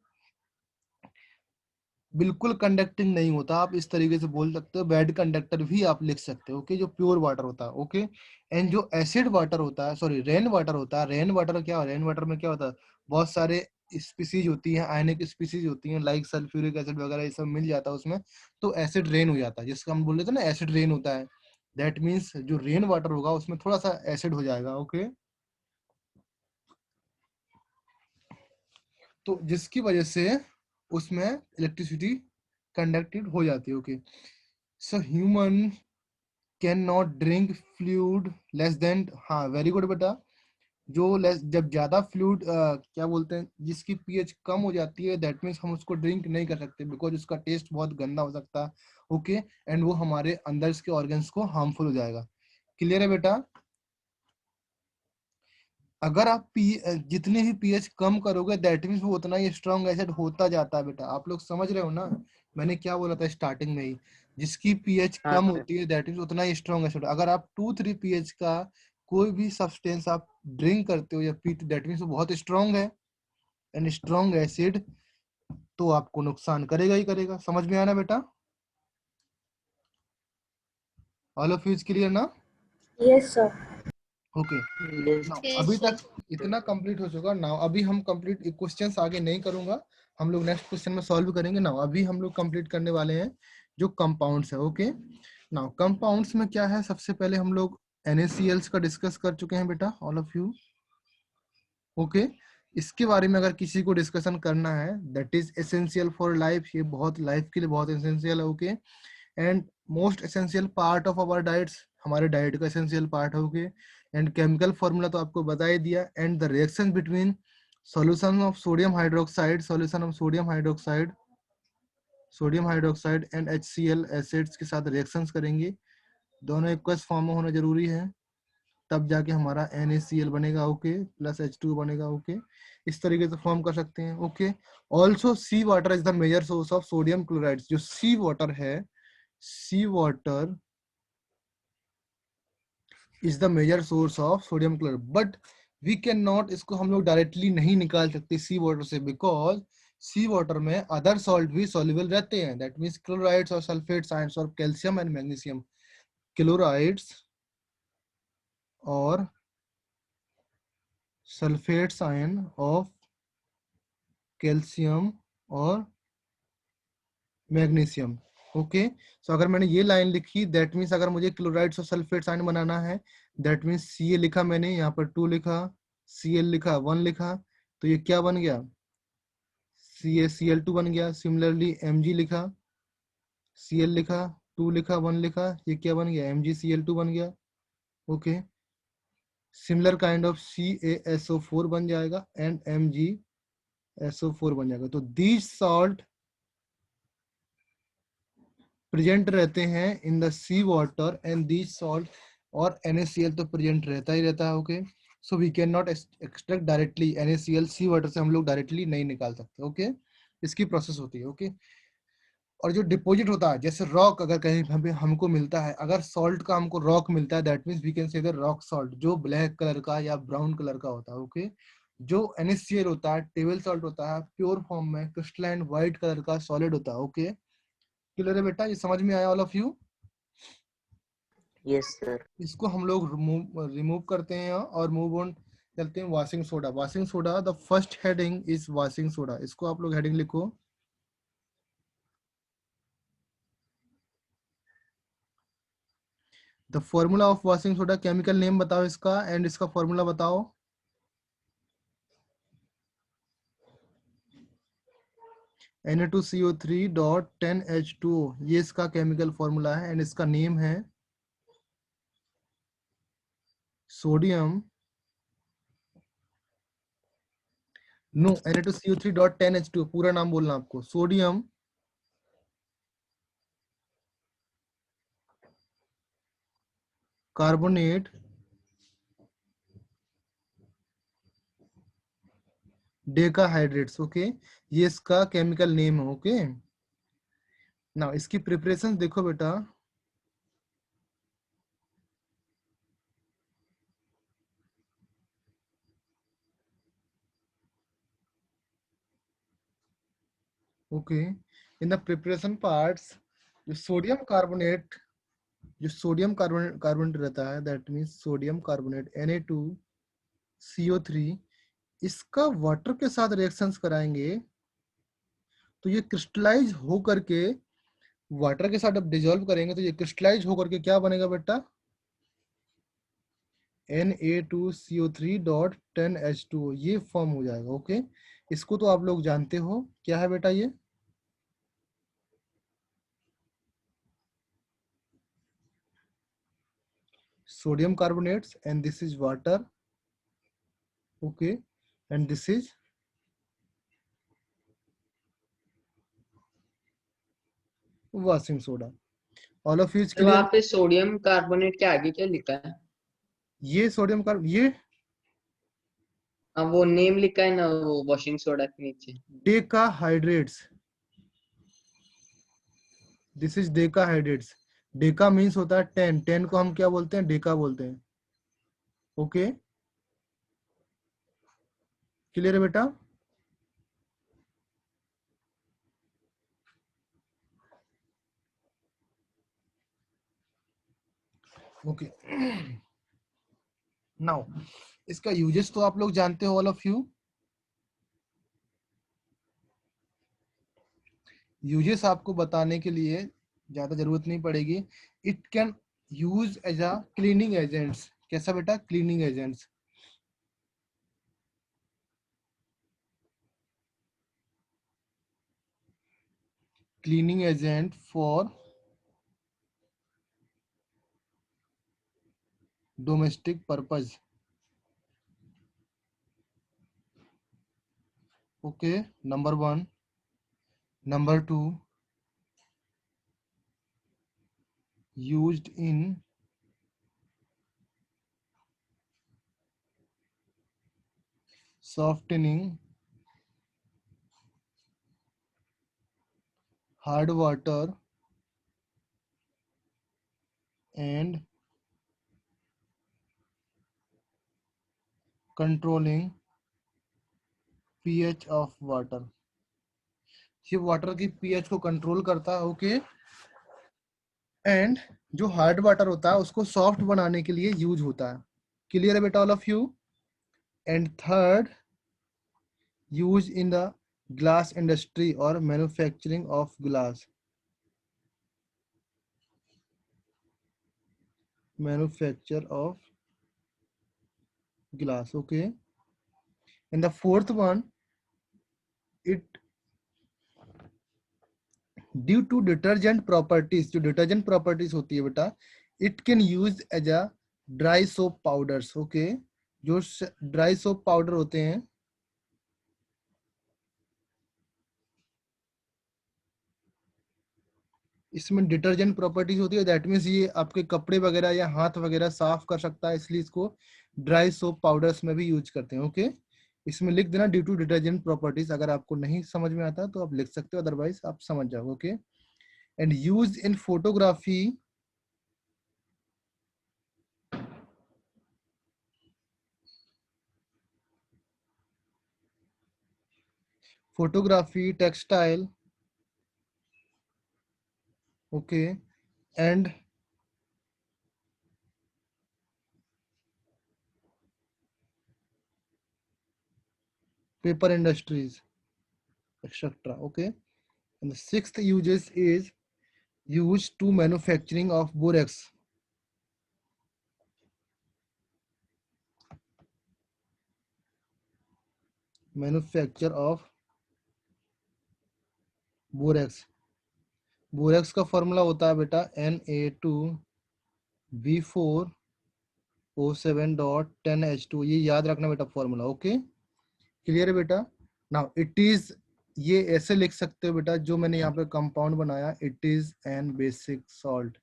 बिल्कुल कंडक्टिंग नहीं होता, आप इस तरीके से बोल सकते हो, बैड कंडक्टर भी आप लिख सकते हो। ओके, जो प्योर वाटर होता है। ओके, एंड जो एसिड वाटर होता है, सॉरी रेन वाटर होता है, रेन वाटर क्या, रेन वाटर में क्या होता है, बहुत सारे स्पीसीज होती हैं, आयनिक स्पीसीज होती हैं, लाइक सल्फ्यूरिक एसिड वगैरह, ये सब मिल जाता है उसमें, तो एसिड रेन हो जाता है, जिसका हम बोल रहे थे ना एसिड रेन होता है। दैट मीन्स जो रेन वाटर होगा उसमें थोड़ा सा एसिड हो जाएगा। ओके, तो जिसकी वजह से उसमें इलेक्ट्रिसिटी कंडक्टेड हो जाती है। Okay, so human can not drink fluid less than, हाँ वेरी गुड बेटा, जो लेस, जब ज्यादा फ्लूइड क्या बोलते हैं, जिसकी pH कम हो जाती है, दैट मीन्स हम उसको ड्रिंक नहीं कर सकते, बिकॉज उसका टेस्ट बहुत गंदा हो सकता है। ओके, एंड वो हमारे अंदर के ऑर्गन्स को हार्मफुल हो जाएगा। क्लियर है बेटा? अगर आप जितने भी pH कम करोगे, दैट मीन्स वो उतना ही स्ट्रॉन्ग एसिड होता जाता है बेटा। आप लोग समझ रहे हो ना, मैंने क्या बोला था स्टार्टिंग में ही, जिसकी pH हाँ कम सर। होती है दैट मीन्स उतना ही स्ट्रॉन्ग एसिड। अगर आप 2-3 pH का कोई भी सब्सटेंस आप ड्रिंक करते हो या पीते, दैट मीन्स वो बहुत स्ट्रॉन्ग है, एंड स्ट्रॉन्ग एसिड तो आपको नुकसान करेगा ही करेगा। समझ में आया ना बेटा? ऑल ऑफ यू क्लियर ना? Yes, sir. Okay, Yes. Now Yes, अभी sir. तक इतना कंप्लीट हो चुका। नाउ अभी हम कंप्लीट क्वेश्चंस आगे नहीं करूंगा, हम लोग नेक्स्ट क्वेश्चन में सॉल्व करेंगे। नाउ अभी हम लोग कंप्लीट करने वाले हैं जो कंपाउंड्स है। ओके, नाउ कंपाउंड्स में क्या है, सबसे पहले हम लोग NaCl's का डिस्कस कर चुके हैं बेटा, ऑल ऑफ यू। ओके, इसके बारे में अगर किसी को डिस्कशन करना है, that is essential for life, ये बहुत लाइफ के लिए बहुत एसेंशियल है। Okay, and most essential part of our diets, हमारे डाइट का एसेंशियल पार्ट है। ओके, एंड केमिकल फॉर्मूला तो आपको बता ही दिया, and the reaction between solution of sodium hydroxide, solution of sodium hydroxide and HCl acids के साथ रिएक्शंस करेंगे, दोनों इक्वस फॉर्म में होना जरूरी है, तब जाके हमारा NaCl बनेगा, ओके, प्लस H2 बनेगा, ओके, इस तरीके से फॉर्म कर सकते हैं, okay. Also sea water is the major source of sodium chloride. जो सी वाटर है, sea water is the major source of sodium chloride, but we can not, इसको हम लोग डायरेक्टली नहीं निकाल सकते सी वाटर से, बिकॉज सी वाटर में अदर सॉल्ट भी सॉल्युबल रहते हैं, दैट मीन्स क्लोराइड्स और सल्फेट्स आयंस और कैल्शियम एंड मैग्नीशियम। क्लोराइड्स और सल्फेट्स आयन ऑफ कैल्शियम और मैग्नीशियम, ओके। सो अगर मैंने ये लाइन लिखी, दैट मीन्स अगर मुझे क्लोराइड्स और सल्फेट्स आयन बनाना है, दैट मीन्स Ca लिखा मैंने, यहाँ पर 2 लिखा, Cl लिखा, 1 लिखा, तो ये क्या बन गया, CaCl2 बन गया। सिमिलरली Mg लिखा, Cl लिखा, 2 लिखा, 1 लिखा, ये क्या बन गया, MgCl2 बन गया, okay. Similar kind of CaSO4 बन जाएगा एंड MgSO4 बन जाएगा। तो दीज सॉल्ट प्रेजेंट रहते हैं in the sea water and these salt, और NaCl तो प्रेजेंट रहता ही रहता है, okay. So we can not extract directly NaCl, sea water से हम लोग डायरेक्टली नहीं निकाल सकते, ओके। इसकी प्रोसेस होती है, ओके। और जो डिपॉजिट होता है, जैसे रॉक अगर कहीं हमको मिलता है, अगर सॉल्ट का हमको रॉक मिलता है, that means we can say the rock salt, जो ब्लैक कलर का या ब्राउन कलर का होता है, ओके। जो NaCl होता है, टेबल सॉल्ट होता है, प्योर फॉर्म में क्रिस्टलाइन व्हाइट कलर का सॉलिड होता है, ओके। क्लियर है बेटा, ये समझ में आया all of you? Yes, sir. इसको हम लोग रिमूव करते हैं और मूव ऑन चलते हैं washing soda. Washing soda, the first heading is washing soda. इसको आप लोग हेडिंग लिखो, the formula of washing soda. Chemical name बताओ इसका एंड इसका फॉर्मूला बताओ। Na2CO3.10H2O, ये इसका केमिकल फॉर्मूला है एंड इसका नेम है सोडियम, नो, Na2CO3.10H2O, पूरा नाम बोलना आपको, सोडियम कार्बोनेट डेकाहाइड्रेट्स, ओके। ये इसका केमिकल नेम है, ओके। नाउ इसकी प्रिपरेशन देखो बेटा, okay. In the preparation parts, जो सोडियम कार्बोनेट, जो सोडियम कार्बोनेट रहता है, that means sodium carbonate Na2CO3, इसका वाटर के साथ रिएक्शंस कराएंगे तो ये क्रिस्टलाइज हो करके, वाटर के साथ जब डिसॉल्व करेंगे तो ये क्रिस्टलाइज हो करके क्या बनेगा बेटा, Na2CO3.10H2O, ये फॉर्म हो जाएगा, ओके। इसको तो आप लोग जानते हो क्या है बेटा, ये sodium carbonates and this is water, okay, and this is washing soda. All of you is तो clear? वहाँ पे सोडियम कार्बोनेट के आगे क्या लिखा है? ये सोडियम कार्ब, ये हाँ वो नेम लिखा है ना वो वॉशिंग सोडा के नीचे। डेकाहाइड्रेट्स, दिस इज डेकाहाइड्रेट्स। डेका मीन्स होता है 10, 10 को हम क्या बोलते हैं, डेका बोलते हैं, ओके। क्लियर है बेटा? ओके। नाउ इसका यूजेस तो आप लोग जानते हो ऑल ऑफ यू। यूजेस आपको बताने के लिए ज्यादा जरूरत नहीं पड़ेगी। It can use as a cleaning agents. कैसा बेटा? Cleaning agents. Cleaning agent for domestic purpose, okay, number 1। Number 2, used in softening hard water and controlling pH of water. ये वाटर की pH को कंट्रोल करता है, ओके। एंड जो hard water होता है उसको सॉफ्ट बनाने के लिए यूज होता है। क्लियर है बेटा all of you? And third, use in the glass industry और manufacturing of glass, manufacture of glass, okay. And the fourth one, it due to detergent properties, जो detergent properties होती है बेटा, it can use as a dry soap powders, okay. जो dry soap powder होते हैं इसमें detergent properties होती है, दैट मीन्स ये आपके कपड़े वगैरह या हाथ वगैरह साफ कर सकता है, इसलिए इसको ड्राई सोप पाउडर्स में भी यूज करते हैं, ओके। इसमें लिख देना ड्यू टू डिटर्जेंट प्रॉपर्टीज, अगर आपको नहीं समझ में आता तो आप लिख सकते हो, अदरवाइज आप समझ जाओगे, okay. And use in photography, photography, textile, okay, and paper industries, etc. Okay. And the sixth uses is used to manufacturing of borax. Manufacture of borax. Borax का फॉर्मूला होता है बेटा Na2B4O7.10H2, ये याद रखना बेटा फॉर्मूला, ओके। क्लियर है बेटा? नाउ इट इज, ये ऐसे लिख सकते हो बेटा, जो मैंने यहाँ पे कंपाउंड बनाया, it is an basic salt.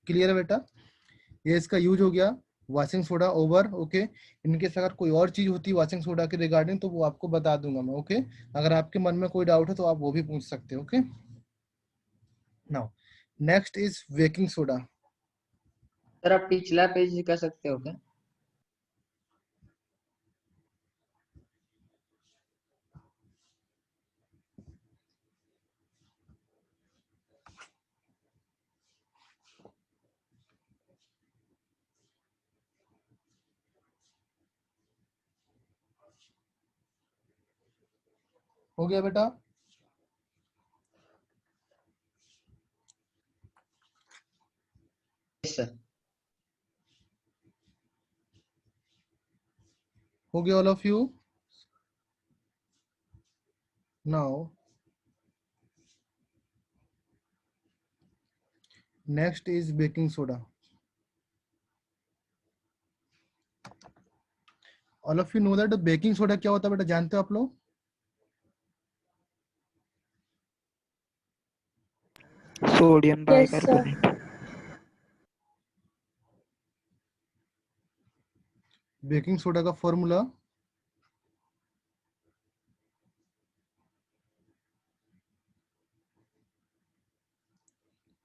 Clear है बेटा? ये इसका यूज हो गया washing soda over, okay. In case अगर कोई और चीज होती है वॉशिंग सोडा के रिगार्डिंग तो वो आपको बता दूंगा मैं, ओके। अगर आपके मन में कोई डाउट है तो आप वो भी पूछ सकते हो, okay. Now next is baking soda. Sir आप पिछला पेज दिखा सकते हो क्या? हो गया बेटा? Yes sir. हो गया all of you? Now next is baking soda. All of you know that baking soda क्या होता है बेटा, जानते हो आप लोग? Sodium Yes, sir. bicarbonate. Baking soda का formula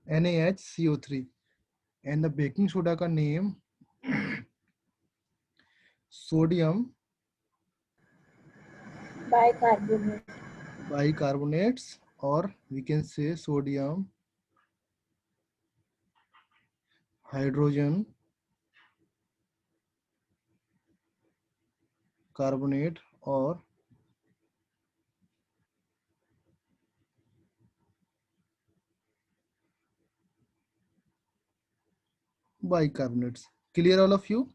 NaHCO3 and the baking soda का name sodium Bicarbonate. bicarbonates, or we can say sodium hydrogen carbonate or bicarbonates. Clear all of you?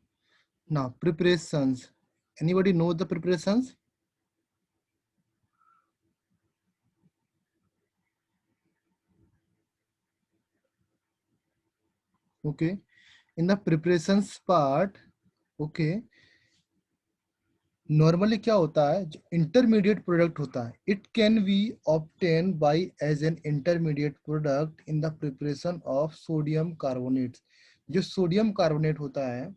Now preparations. Anybody know the preparations? Okay. In the preparations part, okay, normally क्या होता है, जो intermediate product होता है, it can be obtain by as an intermediate product in the preparation of sodium carbonates. जो sodium carbonate होता है,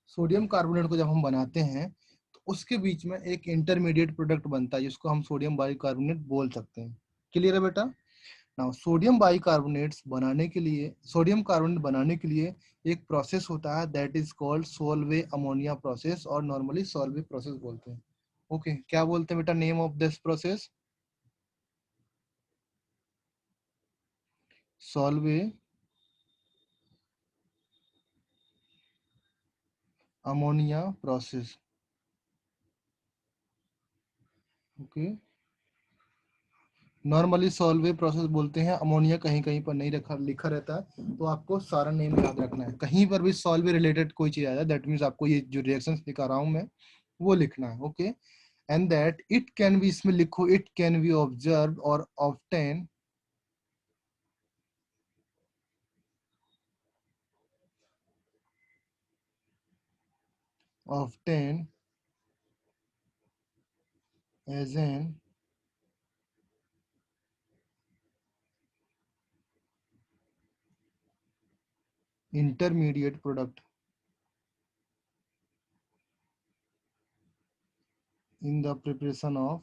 sodium carbonate को जब हम बनाते हैं तो उसके बीच में एक इंटरमीडिएट प्रोडक्ट बनता है जिसको हम सोडियम बाइकार्बोनेट बोल सकते हैं। क्लियर है बेटा? नाउ सोडियम बाइकार्बोनेट्स बनाने के लिए, सोडियम कार्बोनेट बनाने के लिए एक प्रोसेस होता है that is called Solvay ammonia process, और नॉर्मली सोलवे प्रोसेस बोलते हैं। ओके, क्या बोलते हैं बेटा name of this process? Solvay ammonia process. Okay, normally Solvay process बोलते हैं, अमोनिया कहीं कहीं पर नहीं रखा लिखा रहता है, तो आपको सारा नेम याद रखना है। कहीं पर भी सॉल्वे रिलेटेड कोई चीज आ जाए, दैट मींस आपको ये जो रिएक्शंस दिखा रहा हूं मैं वो लिखना है। Okay, and that it can be, इसमें लिखो इट कैन बी ऑब्जर्व और obtain obtain as an intermediate product in the preparation of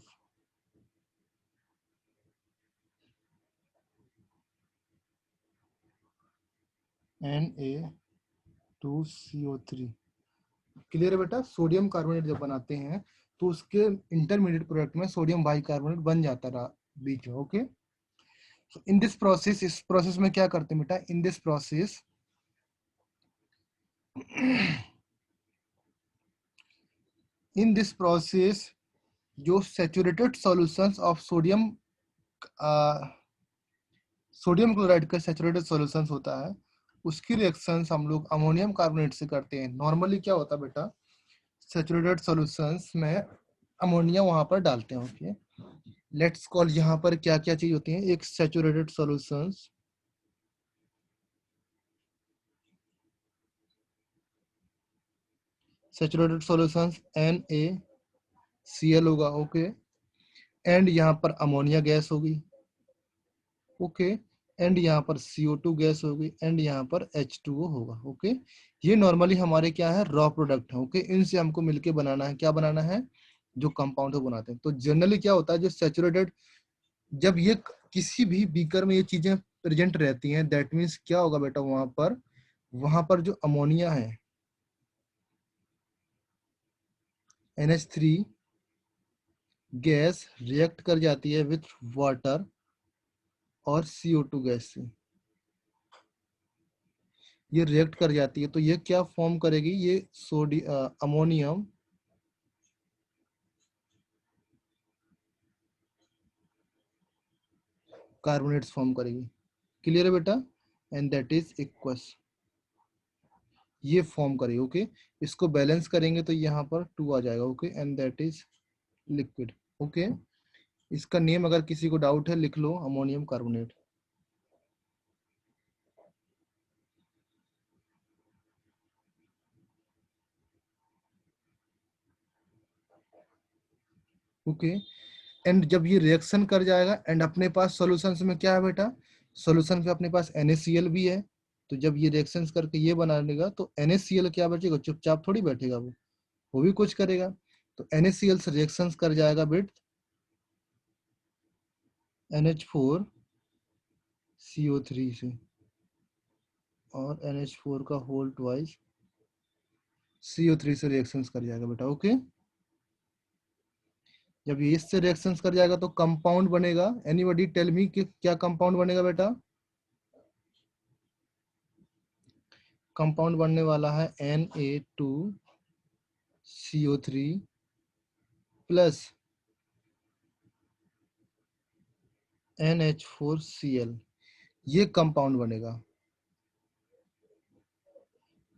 Na2CO3। Clear है बेटा? सोडियम कार्बोनेट जब बनाते हैं तो उसके इंटरमीडिएट प्रोडक्ट में सोडियम बाइकार्बोनेट बन जाता रहा बीच में। Okay, so in this process, इस प्रोसेस में क्या करते हैं बेटा? In this process in this process जो saturated solutions of sodium, sodium chloride का सैचुरेटेड सॉल्यूशंस होता है, उसकी रिएक्शंस हम लोग अमोनियम कार्बोनेट से करते हैं। नॉर्मली क्या होता है बेटा, सैचुरेटेड सॉल्यूशंस में अमोनिया वहां पर डालते हैं। ओके, लेट्स कॉल यहाँ पर क्या क्या चीज होती है। एक saturated solutions, saturated solutions NaCl होगा। ओके, एंड यहाँ पर अमोनिया गैस होगी। ओके, एंड यहाँ पर CO2 गैस होगी, एंड यहाँ पर H2O होगा। ओके, ये नॉर्मली हमारे क्या है, रॉ प्रोडक्ट है। ओके, इनसे हमको मिलके बनाना है, क्या बनाना है, जो कंपाउंड को बनाते हैं। तो जनरली क्या होता है, जो सैचुरेटेड, जब ये किसी भी बीकर में ये चीजें प्रेजेंट रहती हैं, दैट मीन्स क्या होगा बेटा, वहां पर जो अमोनिया है NH3 गैस रिएक्ट कर जाती है विथ वाटर और CO2 गैस से, ये रिएक्ट कर जाती है। तो ये क्या फॉर्म करेगी, ये अमोनियम कार्बोनेट्स फॉर्म करेगी। क्लियर है बेटा? एंड दैट इज इक्वस, ये फॉर्म करेगी। ओके, इसको बैलेंस करेंगे तो यहाँ पर 2 आ जाएगा। Okay, and that is liquid. Okay, इसका नेम अगर किसी को डाउट है लिख लो, अमोनियम कार्बोनेट। ओके, एंड जब ये रिएक्शन कर जाएगा, एंड अपने पास सॉल्यूशंस में क्या है बेटा, सॉल्यूशन में अपने पास NaCl भी है। तो जब ये रिएक्शंस करके ये बना लेगा तो NaCl क्या बचेगा, चुपचाप थोड़ी बैठेगा, वो भी कुछ करेगा। तो NaCl से रिएक्शंस कर जाएगा विद NH4CO3 से, और NH4 का होल ट्वाइस CO3 से रिएक्शंस कर जाएगा बेटा। ओके, जब ये इससे रिएक्शंस कर जाएगा तो कंपाउंड बनेगा। एनीबॉडी टेल मी कि क्या कंपाउंड बनेगा बेटा? कंपाउंड बनने वाला है Na2CO3 प्लस NH4Cl, ये कंपाउंड बनेगा।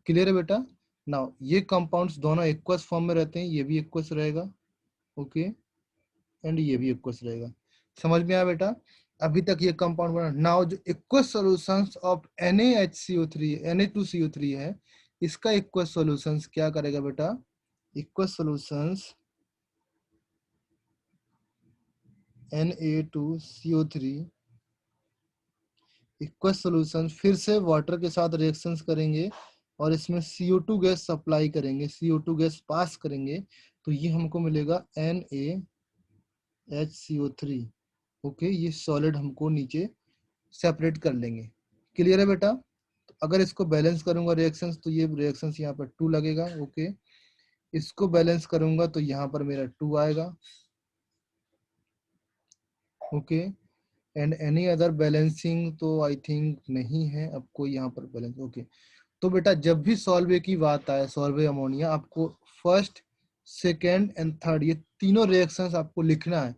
क्लियर है बेटा? नाउ ये कंपाउंड्स दोनों एक्वस फॉर्म में रहते हैं, ये भी एक्वस रहेगा। ओके, एंड ये भी एक्वस रहेगा। समझ में आया बेटा? अभी तक ये कंपाउंड बना। नाउ जो aqueous solutions of NaHCO3 Na2CO3 है, इसका एक्वस सॉल्यूशंस क्या करेगा बेटा, aqueous solutions Na2CO3 aqueous solution फिर से वाटर के साथ रिएक्शंस करेंगे और इसमें CO2 गैस सप्लाई करेंगे, CO2 गैस पास करेंगे, तो ये हमको मिलेगा NaHCO3। ओके, ये सॉलिड हमको नीचे सेपरेट कर लेंगे। क्लियर है बेटा? तो अगर इसको बैलेंस करूंगा रिएक्शंस, तो ये रिएक्शंस यहाँ पर 2 लगेगा। ओके, इसको बैलेंस करूंगा तो यहाँ पर मेरा 2 आएगा। Okay, and any other balancing तो आई थिंक नहीं है अब कोई यहाँ पर बैलेंस। ओके, तो बेटा जब भी सॉल्वे की बात आए, सॉल्वे अमोनिया, आपको फर्स्ट, सेकेंड एंड थर्ड ये तीनों रिएक्शंस आपको लिखना है,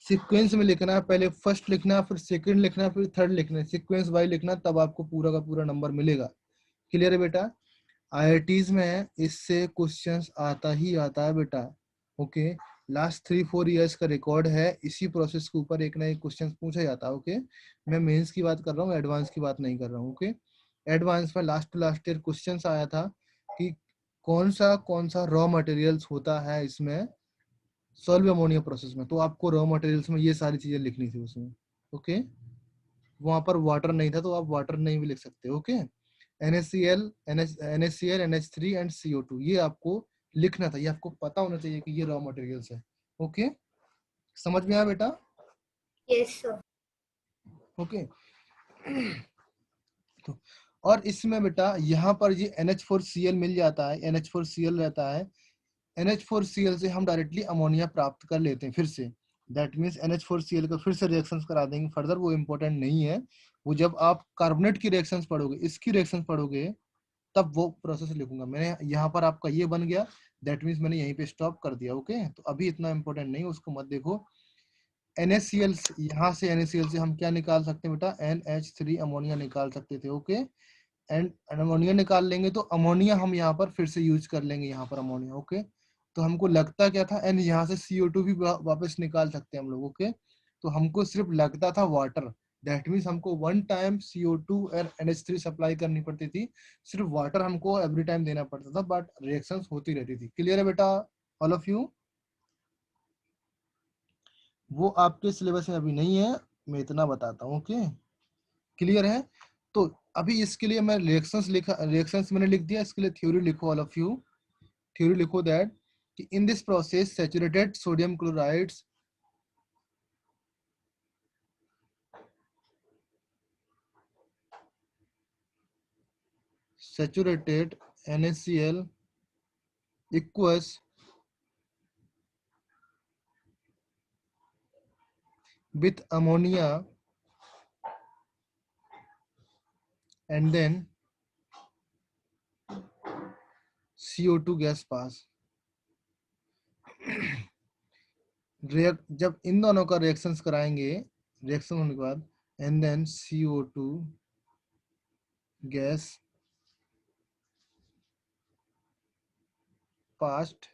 सीक्वेंस में लिखना है। पहले फर्स्ट लिखना है, फिर सेकेंड लिखना है, फिर थर्ड लिखना है, सीक्वेंस वाइज लिखना है, तब आपको पूरा का पूरा नंबर मिलेगा। क्लियर है बेटा? IITs में इससे क्वेश्चंस आता ही आता है बेटा। ओके, लास्ट 3-4 इयर्स का रिकॉर्ड है, इसी प्रोसेस के ऊपर एक ना एक क्वेश्चन पूछा जाता है। ओके, मैं मेंस की बात कर रहा हूँ, एडवांस की बात नहीं कर रहा हूँ। ओके, एडवांस में last to last year questions आया था कि कौन सा रॉ मटेरियल्स होता है इसमें सॉल्व अमोनिया प्रोसेस में, तो आपको रॉ मटेरियल्स में ये सारी चीजें लिखनी थी उसमें। ओके, वहां पर वाटर नहीं था तो आप वाटर नहीं भी लिख सकते। Okay, NaCl, NH3 and CO2 ये आपको लिखना था, ये आपको पता होना चाहिए कि ये रॉ मटेरियल्स है। ओके, समझ में आया बेटा? Yes, sir. ओके, तो और इसमें बेटा यहाँ पर ये NH4Cl मिल जाता है, NH4Cl रहता है, NH4Cl से हम डायरेक्टली अमोनिया प्राप्त कर लेते हैं फिर से। दैट मीन्स NH4Cl का फिर से रिएक्शंस करा देंगे फर्दर, वो इम्पोर्टेंट नहीं है। वो जब आप कार्बोनेट की रिएक्शंस पढ़ोगे, इसकी रिएक्शंस पढ़ोगे, तब वो प्रोसेस लिखूंगा। मैंने यहाँ पर आपका ये बन गया, दैट मीन्स मैंने यहीं पे स्टॉप कर दिया। ओके, तो अभी इतना इंपॉर्टेंट नहीं, उसको मत देखो। NaCl यहाँ से NaCl से हम क्या निकाल सकते हैं बेटा? NH3 अमोनिया निकाल सकते थे। ओके, एंड अमोनिया निकाल लेंगे तो अमोनिया हम यहाँ पर फिर से यूज कर लेंगे, यहाँ पर अमोनिया। ओके, तो हमको लगता क्या था, एंड यहाँ से CO2 भी वापस निकाल सकते हैं हम लोग। ओके, तो हमको सिर्फ लगता था वाटर, दैट मीन्स हमको वन टाइम CO2 और NH3 सप्लाई करनी पड़ती थी, सिर्फ वाटर हमको एवरी टाइम देना पड़ता था, बट रिएक्शंस होती रहती थी। क्लियर है बेटा ऑल ऑफ यू? वो आपके सिलेबस में अभी नहीं है, मैं इतना बताता हूँ। ओके, क्लियर है? तो अभी इसके लिए मैं रिएक्शंस मैंने लिख दिया, इसके लिए थ्योरी लिखो ऑल ऑफ यू। थ्योरी लिखो दैट कि इन this process saturated sodium chlorides saturated NaCl aqueous with ammonia and then CO2 gas pass। जब इन दोनों का रिएक्शंस कराएंगे, रिएक्शन होने के बाद, and then CO2 gas passed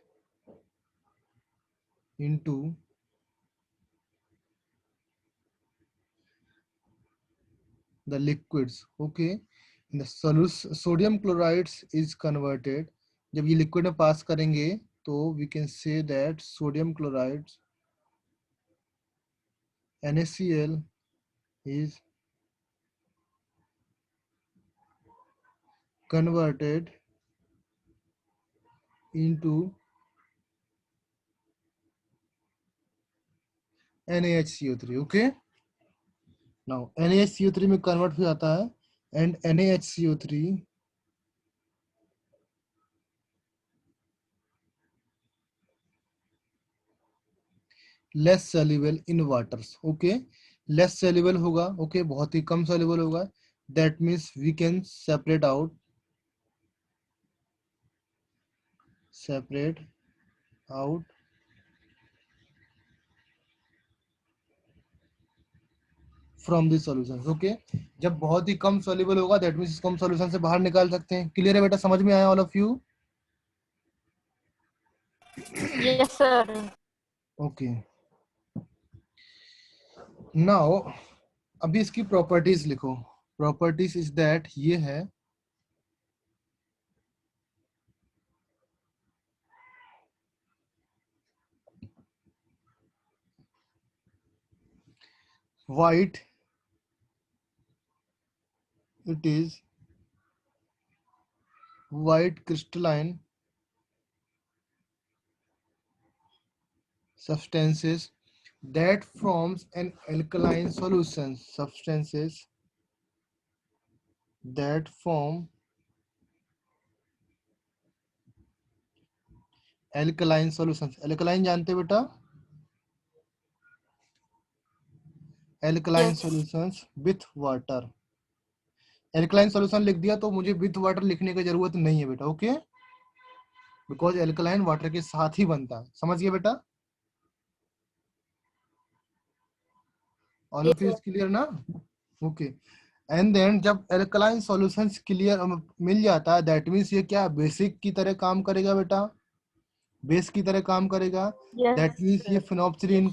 into the liquids। okay, the sodium chlorides is converted, जब ये liquid में पास करेंगे तो we can say that sodium chlorides NaCl is converted into NaHCO3। okay, now NaHCO3 में कन्वर्ट हो जाता है, and NaHCO3 less soluble in waters. Okay, less soluble होगा। ओके, बहुत ही कम सॉल्युबल होगा, that means we can separate out from this solution. Okay, जब बहुत ही कम सॉल्युबल होगा, दैट मीन्स कम सॉल्यूशन से बाहर निकाल सकते हैं। क्लियर है बेटा? समझ में आया all of you? Yes, sir. Okay, now अभी इसकी प्रॉपर्टीज लिखो। प्रॉपर्टीज इज दैट ये है white, it is white crystalline substances that forms an alkaline solution. Substances that form alkaline solutions. Alkaline जानते हो बेटा? Alkaline Yes. solutions with water. Alkaline solution लिख दिया तो मुझे with water लिखने की जरूरत नहीं है बेटा. ओके, बिकॉज एल्कलाइन वाटर के साथ ही बनता है. समझ गए बेटा? All of you is clear ना? ओके. एंड देन जब एल्कलाइन सॉल्यूशंस क्लियर मिल जाता है, दैट मीन्स ये क्या बेसिक की तरह काम करेगा बेटा, बेस की तरह काम करेगा. Yes. दैट मीन्स ये फिनोप्थलीन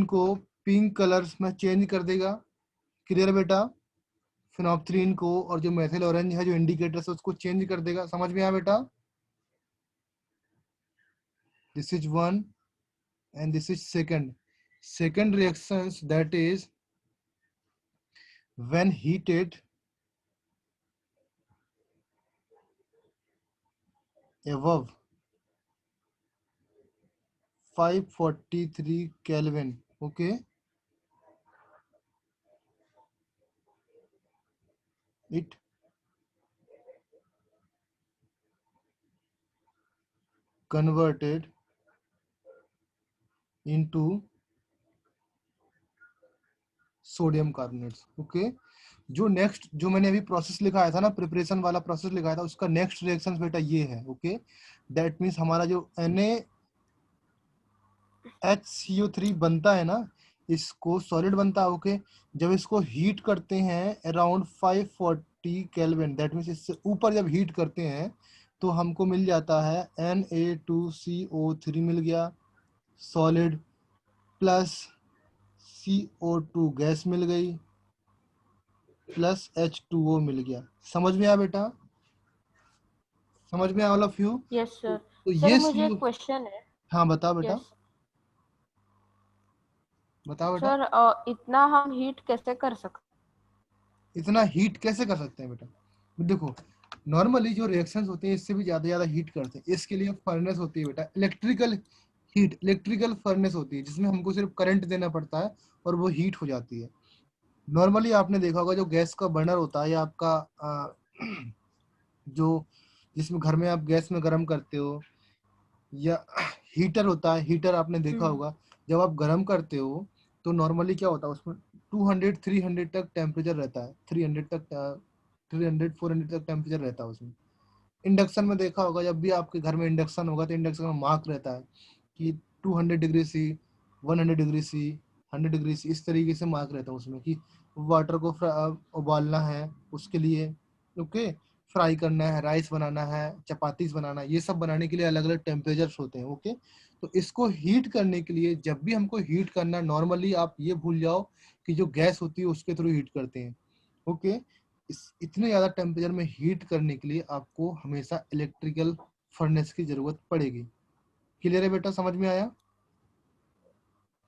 को पिंक कलर्स में चेंज कर देगा. क्लियर बेटा? फिनोप्थलीन को और जो मेथिल ऑरेंज है जो इंडिकेटर्स है उसको चेंज कर देगा. समझ में आया बेटा? This is one and this is second reactions, that is when heated above 543 Kelvin. Okay, it converted into sodium carbonates. Okay, जो नेक्स्ट जो मैंने अभी प्रोसेस लिखाया था ना, प्रिपरेशन वाला प्रोसेस लिखाया था, उसका नेक्स्ट रिएक्शंस बेटा ये है. ओके, दैट मींस हमारा जो NaHCO3 बनता है ना, इसको सॉलिड बनता है. ओके, जब इसको हीट करते हैं अराउंड 540 केल्विन, दैट मींस इससे ऊपर जब हीट करते हैं तो हमको मिल जाता है Na2CO3 मिल गया सॉलिड, प्लस CO2 गैस मिल गई, प्लस H2O मिल गया. समझ में आया बेटा? समझ में आया all of you? Yes, sir. तो सर ये मुझे एक CO, क्वेश्चन है. हाँ बताओ बेटा. Yes. बताओ बेटा. सर इतना हम हीट कैसे कर सकते? इतना हीट कैसे कर सकते हैं बेटा? देखो, नॉर्मली जो रिएक्शंस होते हैं इससे भी ज्यादा हीट करते हैं. इसके लिए फर्नेस होती है बेटा, इलेक्ट्रिकल हीट, इलेक्ट्रिकल फर्नेस होती है जिसमें हमको सिर्फ करंट देना पड़ता है और वो हीट हो जाती है. नॉर्मली आपने देखा होगा जो गैस का बर्नर होता है या आपका जो जिसमें घर में आप गैस में गर्म करते हो, या हीटर होता है, हीटर आपने देखा होगा जब आप गर्म करते हो तो नॉर्मली क्या होता है उसमें 200-300 तक टेम्परेचर रहता है. 300 400 तक टेम्परेचर रहता है उसमें. इंडक्शन में देखा होगा, जब भी आपके घर में इंडक्शन होगा तो इंडक्शन में मार्क रहता है कि 200 degree C, 100 degree C, 100 degree C, इस तरीके से मार्क रहता है उसमें कि वाटर को उबालना है उसके लिए. ओके, फ्राई करना है, राइस बनाना है, चपातीस बनाना है, ये सब बनाने के लिए अलग अलग टेम्परेचर्स होते हैं. ओके, तो इसको हीट करने के लिए जब भी हमको हीट करना, नॉर्मली आप ये भूल जाओ कि जो गैस होती है उसके थ्रू हीट करते हैं. ओके, इतने ज्यादा टेम्परेचर में हीट करने के लिए आपको हमेशा इलेक्ट्रिकल फर्नेस की जरूरत पड़ेगी. क्लियर है बेटा? समझ में आया?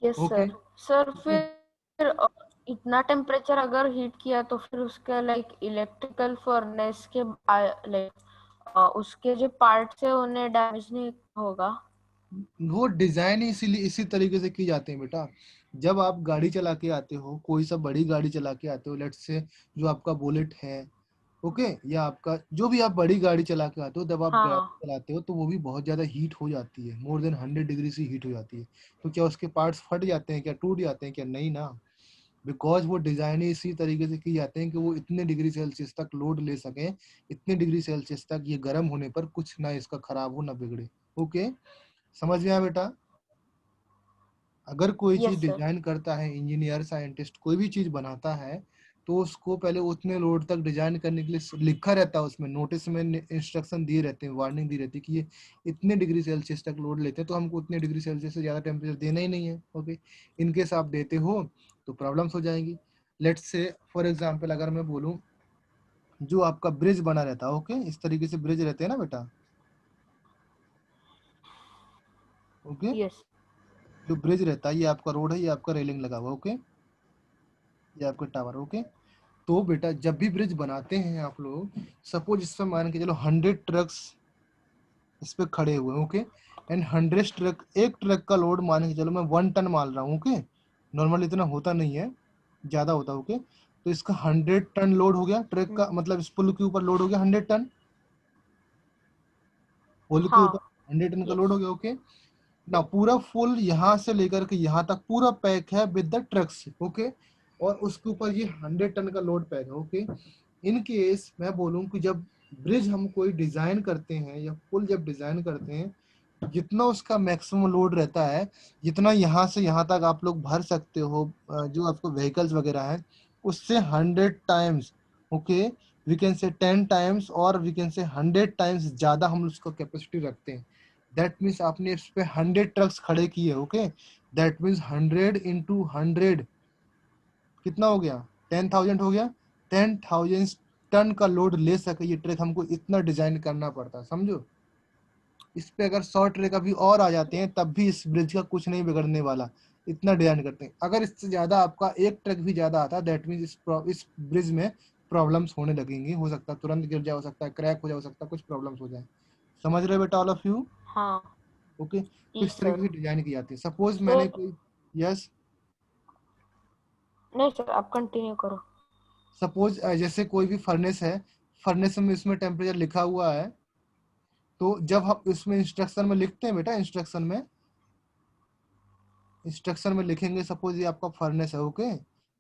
Yes okay. सर. फिर इतना टेम्परेचर अगर हीट किया तो फिर उसके लाइक इलेक्ट्रिकल फर्नेस के लाइक उसके जो पार्ट्स है उन्हें डैमेज नहीं होगा? वो डिजाइन ही इसीलिए इसी तरीके से की जाते हैं बेटा. जब आप गाड़ी चला के आते हो, कोई सा बड़ी गाड़ी चला के आते हो, लेट्स से जो आपका बुलेट है, ओके, या आपका जो भी आप बड़ी गाड़ी चला के आते हो, जब आप गाड़ी चलाते हो तो वो भी बहुत ज्यादा हीट हो जाती है, मोर देन 100 डिग्री से हीट हो जाती है. तो क्या उसके पार्ट्स फट जाते हैं क्या, टूट जाते हैं क्या? नहीं ना, बिकॉज वो डिजाइन ही इसी तरीके से की जाते हैं कि वो इतने डिग्री सेल्सियस तक लोड ले सकें, इतने डिग्री सेल्सियस तक ये गर्म होने पर कुछ ना इसका खराब हो ना बिगड़े. ओके, समझ में आया बेटा? अगर कोई चीज डिजाइन करता है, इंजीनियर साइंटिस्ट कोई भी चीज बनाता है, तो उसको पहले उतने लोड तक डिजाइन करने के लिए लिखा रहता है, उसमें नोटिस में इंस्ट्रक्शन दिए रहते हैं, वार्निंग दी रहती है कि ये इतने डिग्री सेल्सियस तक लोड लेते हैं, तो हमको उतने डिग्री सेल्सियस से ज्यादा टेम्परेचर देना ही नहीं है. ओके, इनकेस आप देते हो तो प्रॉब्लम्स हो जाएंगी. लेट्स से फॉर एग्जाम्पल अगर मैं बोलूँ, जो आपका ब्रिज बना रहता है, ओके, इस तरीके से ब्रिज रहते हैं ना बेटा. Okay, yes. जो ब्रिज रहता है, ये आपका रोड है, ये आपका रेलिंग लगा हुआ, ओके, ये आपका टावर, ओके। तो बेटा जब भी ब्रिज बनाते हैं आप लोग, सपोज इस पर मान के चलो 100 ट्रक्स इस पे खड़े हुए, ओके, एंड 100 ट्रक, एक ट्रक का लोड मान के चलो मैं 1 टन मान रहा हूँ, ओके, नॉर्मल इतना होता नहीं है, ज्यादा होता है, ओके। तो इसका 100 टन लोड हो गया ट्रक का, मतलब इस पुल के ऊपर लोड हो गया 100 टन, पुल के हाँ ऊपर 100 टन का yes. लोड हो गया, ओके ना। पूरा फुल यहाँ से लेकर के यहाँ तक पूरा पैक है विद द ट्रक्स, ओके, और उसके ऊपर ये 100 टन का लोड पैक है, ओके। इन केस मैं बोलूँ कि जब ब्रिज हम कोई डिजाइन करते हैं या पुल जब डिजाइन करते हैं, जितना उसका मैक्सिमम लोड रहता है, जितना यहाँ से यहाँ तक आप लोग भर सकते हो, जो आपको व्हीकल्स वगैरह हैं, उससे 100 टाइम्स, ओके, वी कैन से 10 टाइम्स और वी कैन से 100 टाइम्स ज्यादा हम उसका कैपेसिटी रखते हैं। दैट मीन्स आपने इस पे 100 ट्रक्स खड़े किए, ओके, दैट मीन्स 100 इंटू 100 कितना हो गया, 10,000 हो गया। 10,000 टन का लोड ले सके ये ट्रक, हमको इतना डिजाइन करना पड़ता है, समझो। इस पे अगर 100 ट्रक अभी और आ जाते हैं तब भी इस ब्रिज का कुछ नहीं बिगड़ने वाला, इतना डिजाइन करते हैं। अगर इससे ज्यादा आपका एक ट्रक भी ज्यादा आता है, दैट मीन्स इस ब्रिज में प्रॉब्लम्स होने लगेंगी, हो सकता है तुरंत गिर जाए, हो सकता है क्रैक हो जाए, हो सकता है कुछ प्रॉब्लम्स हो जाए, समझ रहे हो बेटा ऑल ऑफ यू, हाँ ओके। तो yes इस तरीके सर। से डिजाइन की जाती है। सपोज तो मैंने कोई, यस, नहीं सर आप कंटिन्यू करो। सपोज जैसे कोई भी फर्नेस है, फर्नेस में इसमें टेम्परेचर लिखा हुआ है, तो जब हम इसमें इंस्ट्रक्शन में लिखते हैं बेटा, इंस्ट्रक्शन में लिखेंगे, सपोज ये आपका फर्नेस है, ओके,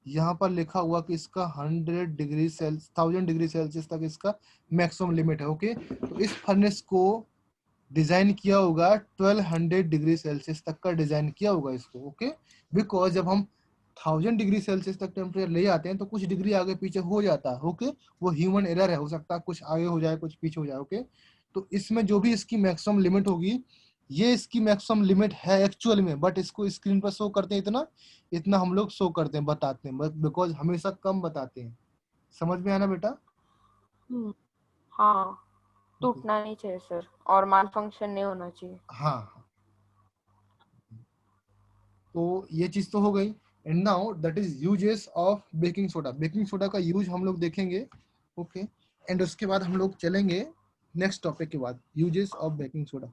यहाँ पर लिखा हुआ कि इसका 1000 डिग्री सेल्सियस तक इसका मैक्सिमम लिमिट है, ओके। तो इस फर्नेस को डिजाइन किया होगा 1200 डिग्री सेल्सियस तक का डिजाइन किया होगा इसको, ओके। बिकॉज जब हम 1000 डिग्री सेल्सियस तक टेम्परेचर ले जाते हैं तो कुछ डिग्री आगे पीछे हो जाता है, ओके, वो ह्यूमन एरर है, हो सकता है कुछ आगे हो जाए कुछ पीछे हो जाए, ओके। तो इसमें जो भी इसकी मैक्सिमम लिमिट होगी, ये इसकी मैक्सिमम लिमिट है एक्चुअल में, बट इसको स्क्रीन पर शो करते हैं इतना, इतना हम लोग शो करते हैं, बताते हैं, बिकॉज हमेशा कम बताते हैं। समझ में आना बेटा? हाँ टूटना नहीं चाहिए सर, और माल फंक्शन नहीं होना चाहिए। हाँ, तो ये चीज तो हो गई। And now that is uses of baking soda. Baking soda का यूज हम लोग देखेंगे, ओके। एंड उसके बाद हम लोग चलेंगे नेक्स्ट टॉपिक के बाद, uses of baking soda.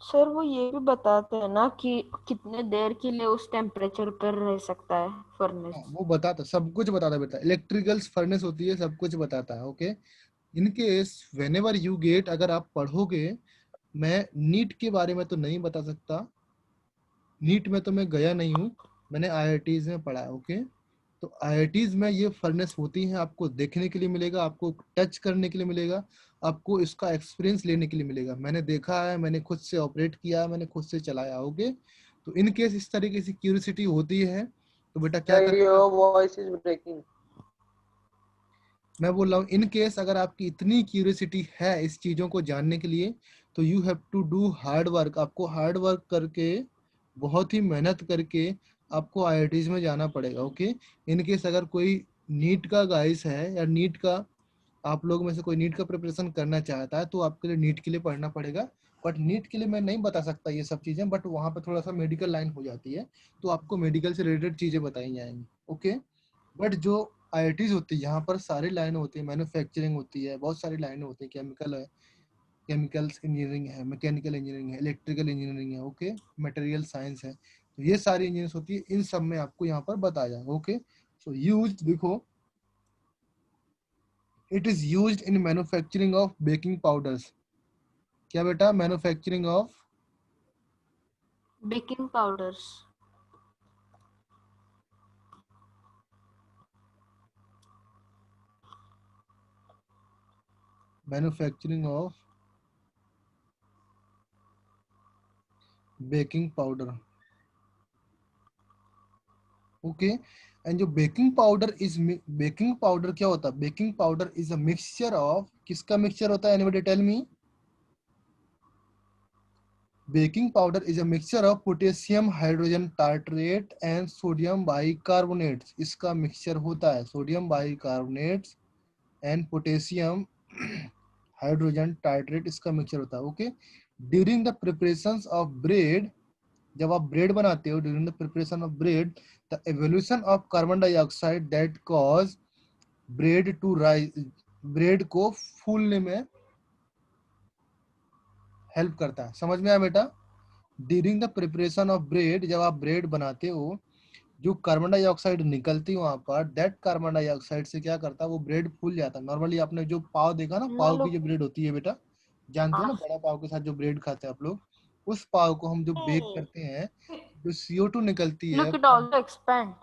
Sir वो ये भी बताते हैं ना कि कितने देर के लिए उस टेम्परेचर पर रह सकता है फर्नेस। वो बताता, सब कुछ बताता बेटा, इलेक्ट्रिकल फर्नेस होती है, सब कुछ बताता है, okay. In case when ever you get, अगर आप पढ़ोगे, मैं नीट के बारे में तो नहीं बता सकता, नीट में तो मैं गया नहीं हूँ, मैंने आईआईटीज में पढ़ा है, ओके। तो आईआईटीज में ये फर्नेस होती है, आपको देखने के लिए मिलेगा, आपको टच करने के लिए मिलेगा, आपको इसका एक्सपीरियंस लेने के लिए मिलेगा। मैंने देखा है, मैंने खुद से ऑपरेट किया है, मैंने खुद से चलाया, ओके। तो इन केस इस तरीके से क्यूरियोसिटी होती है तो बेटा क्या करें, Your voice is breaking. मैं बोल रहा हूँ, इन केस अगर आपकी इतनी क्यूरियोसिटी है इस चीजों को जानने के लिए, तो you have to do hard work. आपको हार्ड वर्क करके, बहुत ही मेहनत करके आपको आईआईटीज में जाना पड़ेगा, ओके। इन केस अगर कोई नीट का गाइस है या नीट का, आप लोग में से कोई नीट का प्रिपरेशन करना चाहता है, तो आपके लिए नीट के लिए पढ़ना पड़ेगा। बट नीट के लिए मैं नहीं बता सकता ये सब चीजें, बट वहाँ पे थोड़ा सा मेडिकल लाइन हो जाती है, तो आपको मेडिकल से रिलेटेड चीजें बताई जाएंगी, ओके। बट जो आईआईटीज होती है, यहाँ पर सारी लाइनें होती है, मैन्युफैक्चरिंग होती है, बहुत सारी लाइनें होती है, केमिकल है, केमिकल्स इंजीनियरिंग है, मैकेनिकल इंजीनियरिंग है, इलेक्ट्रिकल इंजीनियरिंग है, ओके, मटेरियल साइंस है, तो ये सारी इंजीनियरिंग होती है, इन सब में आपको यहाँ पर बताया जाएगा, ओके। सो यूज देखो, it is used in manufacturing of baking powders. क्या बेटा? Manufacturing of baking powders. Manufacturing of baking powder, okay. And जो baking powder is, baking powder क्या होता है? Baking powder is a mixture of, किसका mixture होता है? Anybody tell me. Baking powder is a mixture of potassium hydrogen tartrate and sodium bicarbonates. इसका mixture होता है sodium bicarbonates and potassium hydrogen titrate, इसका मिक्सचर होता है, okay. During the preparation of bread, जब आप ब्रेड बनाते हो, during the preparation of bread, the evolution of carbon dioxide that cause bread to rise, bread को फूलने में हेल्प करता है। समझ में आया बेटा? During the preparation of bread, जब आप ब्रेड बनाते हो, जो कार्बन डाइऑक्साइड निकलती है वहां पर, दैट कार्बन डाइऑक्साइड से क्या करता है, वो ब्रेड फूल जाता है। नॉर्मली आपने जो पाव देखा ना, पाव की जो ब्रेड होती है बेटा, जानते हो ना, बड़ा पाव के साथ जो ब्रेड खाते हैं आप लोग, उस पाव को हम जो बेक करते हैं, जो CO2 निकलती है Look, it also expands.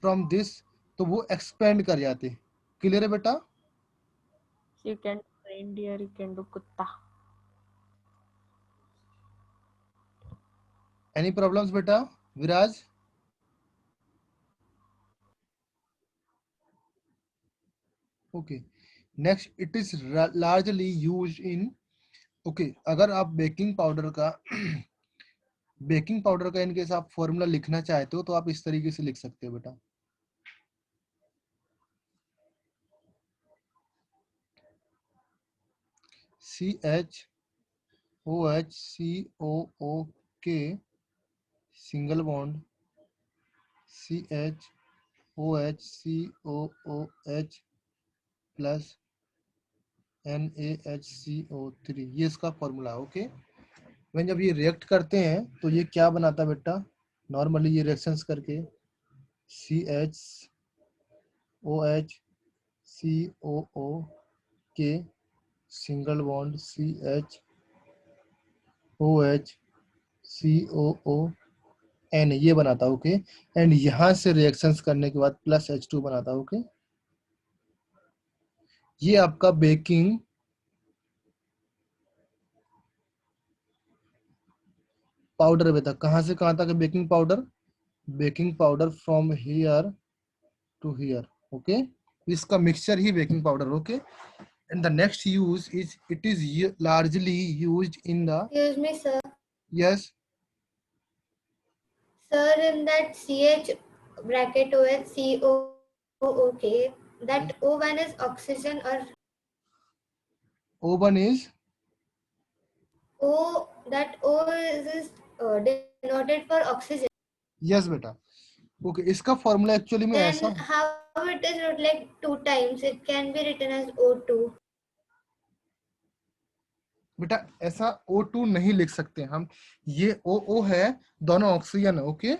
From this, तो वो एक्सपेंड कर जाते हैं। क्लियर है बेटा? You can do reindeer, you can do kutta. Any problems बेटा? Viraj? Okay, next, it is largely used in, okay, अगर आप बेकिंग पाउडर का बेकिंग पाउडर का इनकेस आप फॉर्मूला लिखना चाहते हो तो आप इस तरीके से लिख सकते हो बेटा। CHOHCOOK single bond, CHOHCOOH plus NaHCO3, ये इसका फॉर्मूला है। ओके, when जब ये रिएक्ट करते हैं तो ये क्या बनाता है बेटा? नॉर्मली ये रिएक्शंस करके CHOHCOOK सिंगल बॉन्ड CHOHCOON ये बनाता है। ओके, एंड यहाँ से रिएक्शंस करने के बाद प्लस H2 बनाता है। ओके, ये आपका बेकिंग पाउडर बेटा। कहाँ से कहाँ तक है baking powder? Baking powder from here to here. Okay, इसका मिक्सचर ही baking powder. Okay, and the next use is it is largely used in the, Excuse me, sir. yes Sir, in that CH bracket OH COOK, that O1 is oxygen or O1 is, O, that O is denoted for oxygen. yes बेटा। Okay, इसका formula actually में ऐसा, Then how it is not like 2 times? It can be written as O2. बेटा ऐसा O2 नहीं लिख सकते हम, ये OO है, दोनों ऑक्सीजन है। ओके,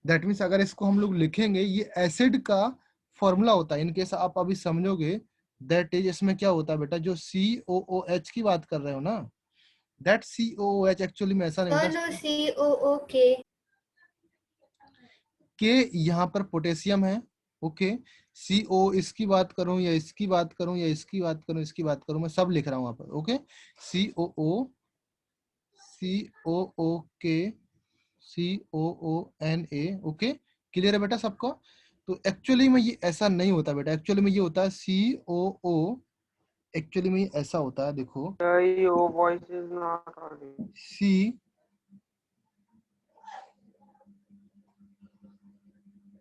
दैट मीन्स अगर इसको हम लोग लिखेंगे, ये एसिड का फॉर्मूला होता है। इनकेस आप अभी समझोगे, दैट इज, इसमें क्या होता है बेटा, जो COOH की बात कर रहे हो ना, दैट COOH एक्चुअली में ऐसा नहीं No, होता। no, COOK. के यहाँ पर पोटेशियम है। ओके, CO इसकी बात करूं या इसकी बात करूं या इसकी बात करूं, इसकी बात करूं, मैं सब लिख रहा हूं वहां पर। Okay, COO COOK COONA। Okay, clear है बेटा सबको? तो एक्चुअली में ये ऐसा नहीं होता बेटा, एक्चुअली में ये होता है COO, एक्चुअली में ऐसा होता है, देखो Your voice is not audible.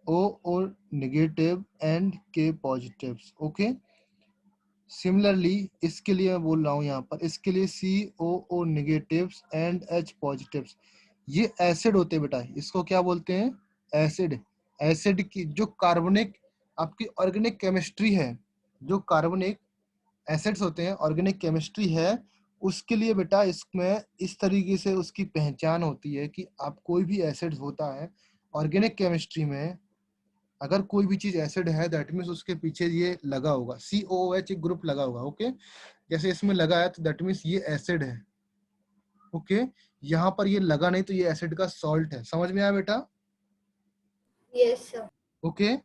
COO negative and K positives. Okay, similarly इसके लिए मैं बोल रहा हूँ यहाँ पर, इसके लिए COO negatives and H positives, ये एसिड होते हैं बेटा। इसको क्या बोलते हैं? एसिड। एसिड की जो कार्बनिक आपकी ऑर्गेनिक केमिस्ट्री है, जो कार्बनिक एसिड्स होते हैं, ऑर्गेनिक केमिस्ट्री है, उसके लिए बेटा इसमें इस तरीके से उसकी पहचान होती है कि आप कोई भी एसिड होता है ऑर्गेनिक केमिस्ट्री में, अगर कोई भी चीज एसिड है, दैट मीन्स उसके पीछे ये लगा होगा, COOH एक ग्रुप लगा होगा। ओके, जैसे इसमें लगा है तो दैट मीन्स ये एसिड है। ओके, यहाँ पर ये लगा नहीं तो ये एसिड का सॉल्ट है। समझ में आया बेटा? Yes, sir. ओके,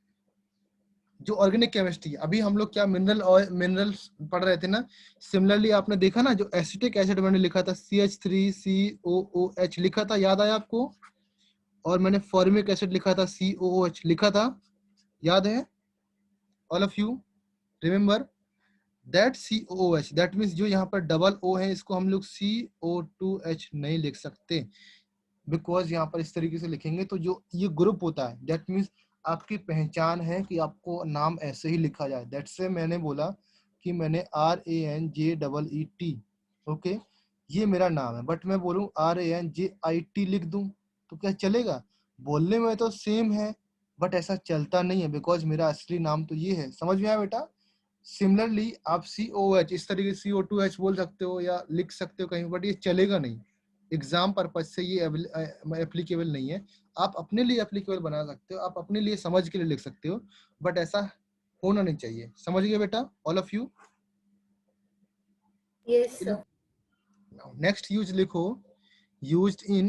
जो ऑर्गेनिक केमिस्ट्री, अभी हम लोग क्या मिनरल ऑयल, मिनरल्स पढ़ रहे थे ना, सिमिलरली आपने देखा ना, जो एसिटिक एसिड मैंने लिखा था CH3COOH लिखा था, याद आया आपको? और मैंने फॉर्मिक एसिड लिखा था COOH लिखा था, याद है? All of you remember that COOH, that means जो यहाँ पर डबल O है, इसको हम लोग CO2H नहीं लिख सकते, बिकॉज यहाँ पर इस तरीके से लिखेंगे तो जो ये ग्रुप होता है, दैट मीन्स आपकी पहचान है कि आपको नाम ऐसे ही लिखा जाए। दैट से मैंने बोला कि मैंने RANJEET। ओके, ये मेरा नाम है, बट मैं बोलूं RANJIT लिख दूं तो क्या चलेगा? बोलने में तो सेम है, बट ऐसा चलता नहीं है, बिकॉज मेरा असली नाम तो ये है। समझ में आया बेटा? सिमिलरली आप COH इस तरीके से CO2H बोल सकते हो या लिख सकते हो कहीं, बट ये चलेगा नहीं। एग्जाम पर्पज से ये एप्लीकेबल नहीं है। आप अपने लिए एप्लीकेबल बना सकते हो, आप अपने लिए समझ के लिए लिख सकते हो, बट ऐसा होना नहीं चाहिए। समझ गए बेटा all of you? Yes, sir. Next use लिखो, used in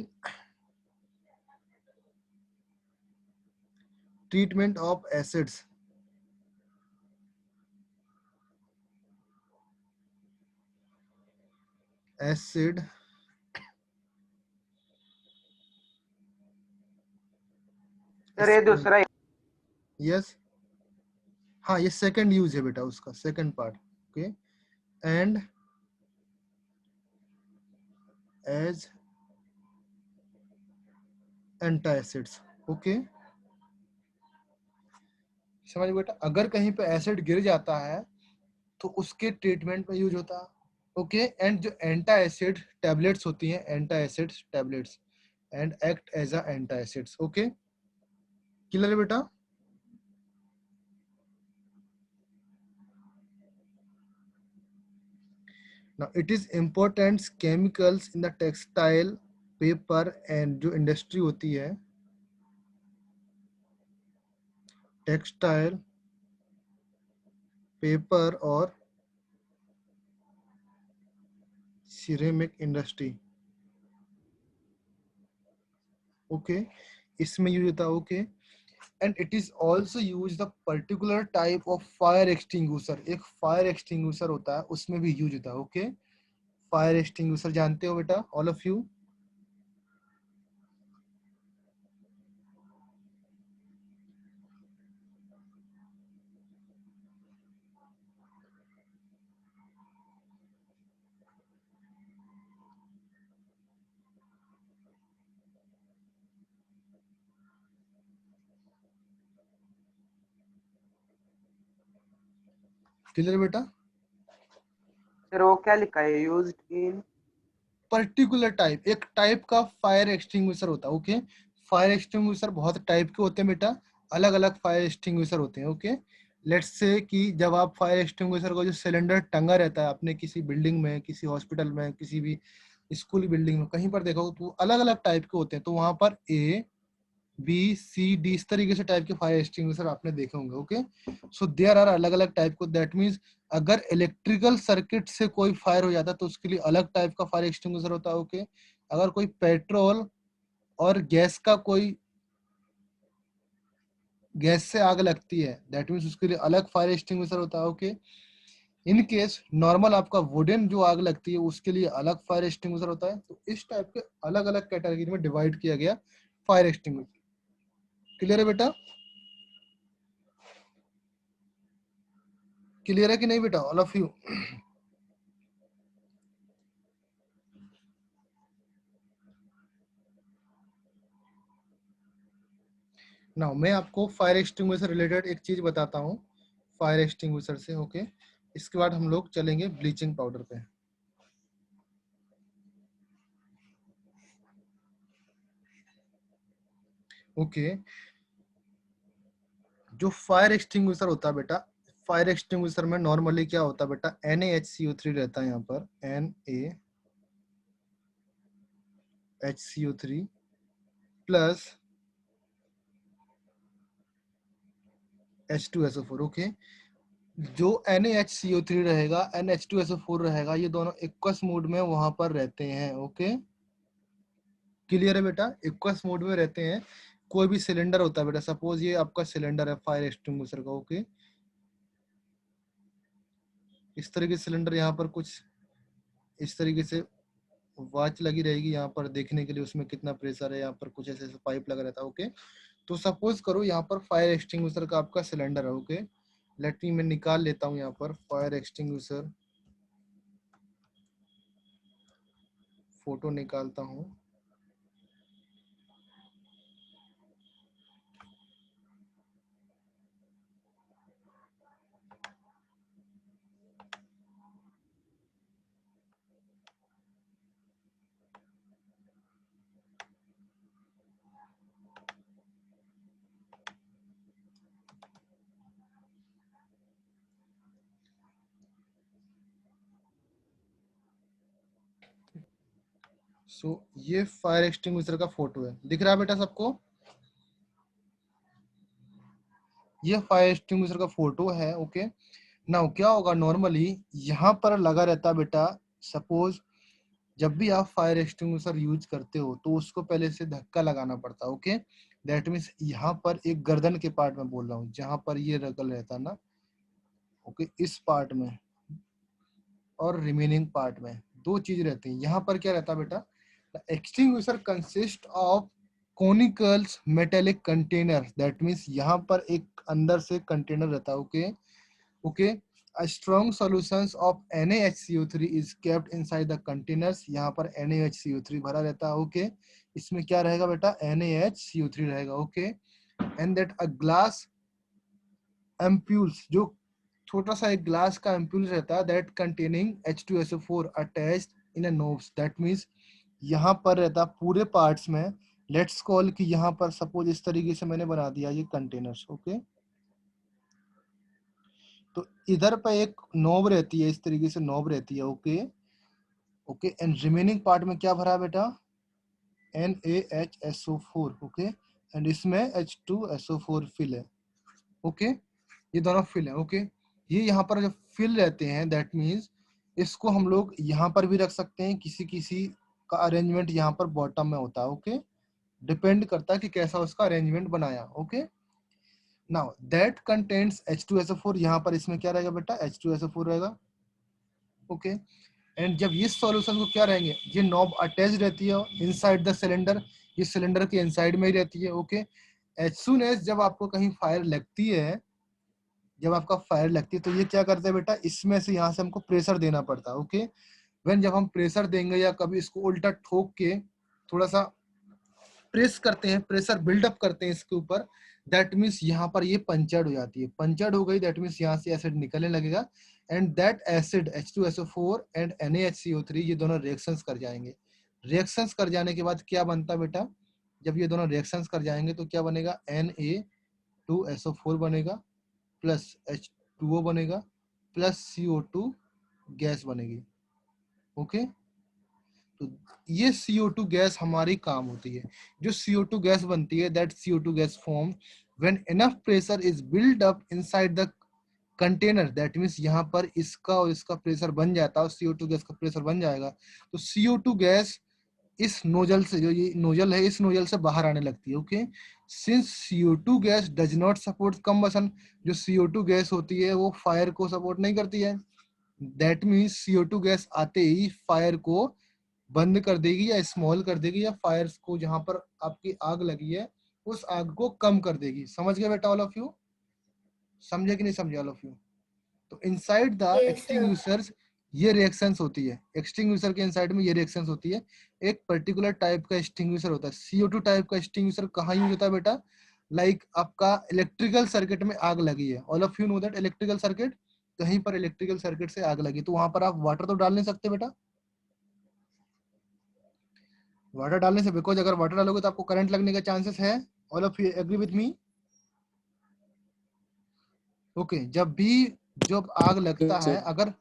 treatment of acids. Acid sir ये दूसरा है। यस, हाँ ये सेकंड यूज है बेटा, उसका second part. Okay, and as antacids. Okay, समझ बेटा? अगर कहीं पे एसिड गिर जाता है तो उसके ट्रीटमेंट में यूज होता है। ओके, एंड जो एंटा एसिड टैबलेट्स होती हैं, antacid tablets and act as a antacids. Okay, clear है बेटा? Now it is important chemicals in the textile, paper and जो इंडस्ट्री होती है, टेक्सटाइल, पेपर और सिरेमिक इंडस्ट्री। ओके, इसमें यूज होता है। Okay, and it is also use the particular type of fire extinguisher. एक फायर एक्सटिंग्विशर होता है, उसमें भी यूज होता है। ओके, फायर एक्सटिंग्विशर जानते हो बेटा ऑल ऑफ यू? क्लियर बेटा? सर वो क्या लिखा है, यूज्ड इन? पर्टिकुलर टाइप, एक टाइप का फायर एक्सटिंग्विशर होता है। ओके, फायर एक्सटिंग्विशर बहुत टाइप के होते हैं बेटा, अलग अलग फायर एक्सटिंग्विशर होते हैं। ओके, लेट्स से कि जब आप फायर एक्सटिंग्विशर को जो सिलेंडर टंगा रहता है आपने किसी बिल्डिंग में, किसी हॉस्पिटल में, किसी भी स्कूल बिल्डिंग में, कहीं पर देखो तो अलग अलग टाइप के होते हैं। तो वहां पर A, B, C, D इस तरीके से टाइप के फायर एक्सटिंग्विशर आपने देखे होंगे। ओके, सो देयर आर अलग अलग टाइप को। दैट मीन्स अगर इलेक्ट्रिकल सर्किट से कोई फायर हो जाता है तो उसके लिए अलग टाइप का फायर एक्सटिंग्विशर होता है। ओके, अगर कोई पेट्रोल और गैस का कोई गैस से आग लगती है, दैट मीन्स उसके लिए अलग फायर एक्सटिंग्विशर होता है। ओके, इन केस नॉर्मल आपका वुडन जो आग लगती है उसके लिए अलग फायर एक्सटिंग्विशर होता है। तो इस टाइप के अलग अलग कैटेगरी में डिवाइड किया गया फायर एक्सटिंग्विशर। क्लियर है बेटा? क्लियर है कि नहीं बेटा ऑल ऑफ यू? नाउ मैं आपको फायर एक्सटिंग्विशर रिलेटेड एक चीज बताता हूँ फायर एक्सटिंग्विशर से। ओके, इसके बाद हम लोग चलेंगे ब्लीचिंग पाउडर पे। ओके, जो फायर एक्सटिंग्विशर होता है बेटा, फायर एक्सटिंग्विशर में नॉर्मली क्या होता है बेटा, NaHCO3 रहता है यहाँ पर, NaHCO3 प्लस H2SO4। ओके, जो NaHCO3 रहेगा, NH2SO4 रहेगा, ये दोनों एक्वस मोड में वहां पर रहते हैं। ओके, क्लियर है बेटा? एक्वस मोड में रहते हैं। कोई भी सिलेंडर होता है बेटा, सपोज ये आपका सिलेंडर है फायर एक्सटिंग्विशर का। ओके, इस तरह के सिलेंडर यहाँ पर कुछ इस तरीके से वॉच लगी रहेगी यहाँ पर देखने के लिए उसमें कितना प्रेशर है, यहाँ पर कुछ ऐसे पाइप लगा रहता है। ओके, तो सपोज करो यहाँ पर फायर एक्सटिंग्विशर का आपका सिलेंडर है। ओके, लेट मी मैं निकाल लेता हूँ यहाँ पर फायर एक्सटिंग्विशर, फोटो निकालता हूँ। सो ये फायर एक्सटिंग्विशर का फोटो है, दिख रहा है बेटा सबको? ये फायर एक्सटिंग्विशर का फोटो है। ओके, नाउ क्या होगा, नॉर्मली यहाँ पर लगा रहता है बेटा। सपोज जब भी आप फायर एक्सटिंग्विशर यूज करते हो तो उसको पहले से धक्का लगाना पड़ता है। ओके, दैट मीन्स यहाँ पर एक गर्दन के पार्ट में बोल रहा हूँ, जहां पर ये रगल रहता है ना, ओके, इस पार्ट में और रिमेनिंग पार्ट में दो चीज रहती है। यहाँ पर क्या रहता है बेटा, extinguisher consist of conicals metallic container, that means यहाँ पर एक अंदर से कंटेनर रहता है। Okay okay, a strong solutions of NaHCO3 is kept inside the containers, यहाँ पर NaHCO3 भरा रहता है। ओके, इसमें क्या रहेगा बेटा, NaHCO3 रहेगा। Okay, and that a glass ampules, जो छोटा सा एक ग्लास का एम्पूल रहता है, that containing H2SO4 attached in a knobs, that means यहाँ पर रहता पूरे पार्ट्स में। लेट्स कॉल कि यहाँ पर सपोज इस तरीके से मैंने बना दिया ये कंटेनर्स। ओके, तो इधर पे एक नॉब रहती है, इस तरीके से नॉब रहती है। Okay okay, and remaining part में क्या भरा है बेटा, NaHSO4। ओके, एंड इसमें H2SO4 फिल है। ओके, ये दोनों फिल है। ओके, ये यहाँ पर जब फिल रहते हैं, दैट मीन्स इसको हम लोग यहाँ पर भी रख सकते हैं, किसी किसी का अरेंजमेंट यहाँ पर बॉटम में होता है। ओके, डिपेंड करता है कि कैसा उसका अरेंजमेंट बनाया। Okay, now that contains H2SO4, यहाँ पर इसमें क्या रहेगा बेटा, H2SO4 रहेगा। ओके, एंड जब इस सॉल्यूशन को क्या रहेंगे, ये नॉब अटैच रहती है इनसाइड द सिलेंडर, ये सिलेंडर के इनसाइड में ही रहती है। ओके, एज सून एज जब आपको कहीं फायर लगती है, जब आपका फायर लगती है तो ये क्या करते हैं बेटा, इसमें से यहाँ से हमको प्रेशर देना पड़ता है। ओके, व्हेन जब हम प्रेशर देंगे या कभी इसको उल्टा ठोक के थोड़ा सा प्रेस करते हैं, प्रेशर बिल्डअप करते हैं इसके ऊपर, दैट मीन्स यहाँ पर ये पंचर्ड हो जाती है। पंचर्ड हो गई, दैट मीन्स यहाँ से एसिड निकलने लगेगा, and that acid H2SO4 and NaHCO3 ये दोनों रिएक्शंस कर जाएंगे। रिएक्शंस कर जाने के बाद क्या बनता है बेटा, जब ये दोनों रिएक्शंस कर जाएंगे तो क्या बनेगा, Na2SO4 बनेगा प्लस H2O बनेगा प्लस CO2 गैस बनेगी। ओके, तो ये CO2 गैस हमारी काम होती है। जो CO2 गैस बनती है, that CO2 gas form when enough pressure is build up inside the container, that means यहाँ पर इसका और इसका प्रेशर बन जाता है, CO2 गैस का प्रेशर बन जाएगा, तो CO2 गैस इस नोजल से, जो ये नोजल है, इस नोजल से बाहर आने लगती है। Okay, since CO2 gas does not support combustion, जो CO2 गैस होती है वो फायर को सपोर्ट नहीं करती है, दैट मीन्स CO2 गैस आते ही फायर को बंद कर देगी या स्मॉल कर देगी, या फायर को जहां पर आपकी आग लगी है उस आग को कम कर देगी। समझ गए बेटा ऑल ऑफ यू? समझे कि नहीं समझे ऑल ऑफ यू? तो inside the Yes, sir. Extinguishers ये रिएक्शंस होती है, एक्सटिंग्विशर के इनसाइड में ये रिएक्शंस होती है। एक पर्टिकुलर टाइप का एक्सटिंग्विशर होता है, CO2 टाइप का एक्सटिंग्विशर कहाँ यूज होता है बेटा, लाइक आपका इलेक्ट्रिकल सर्किट में आग लगी है, all of you know that electrical circuit, कहीं पर इलेक्ट्रिकल सर्किट से आग लगी तो वहां पर आप वाटर तो डाल नहीं सकते बेटा, वाटर डालने से, बिकॉज अगर वाटर डालोगे तो आपको करंट लगने का चांसेस है। All of you agree with me? Okay, जब आग लगता Yes, है, sir. अगर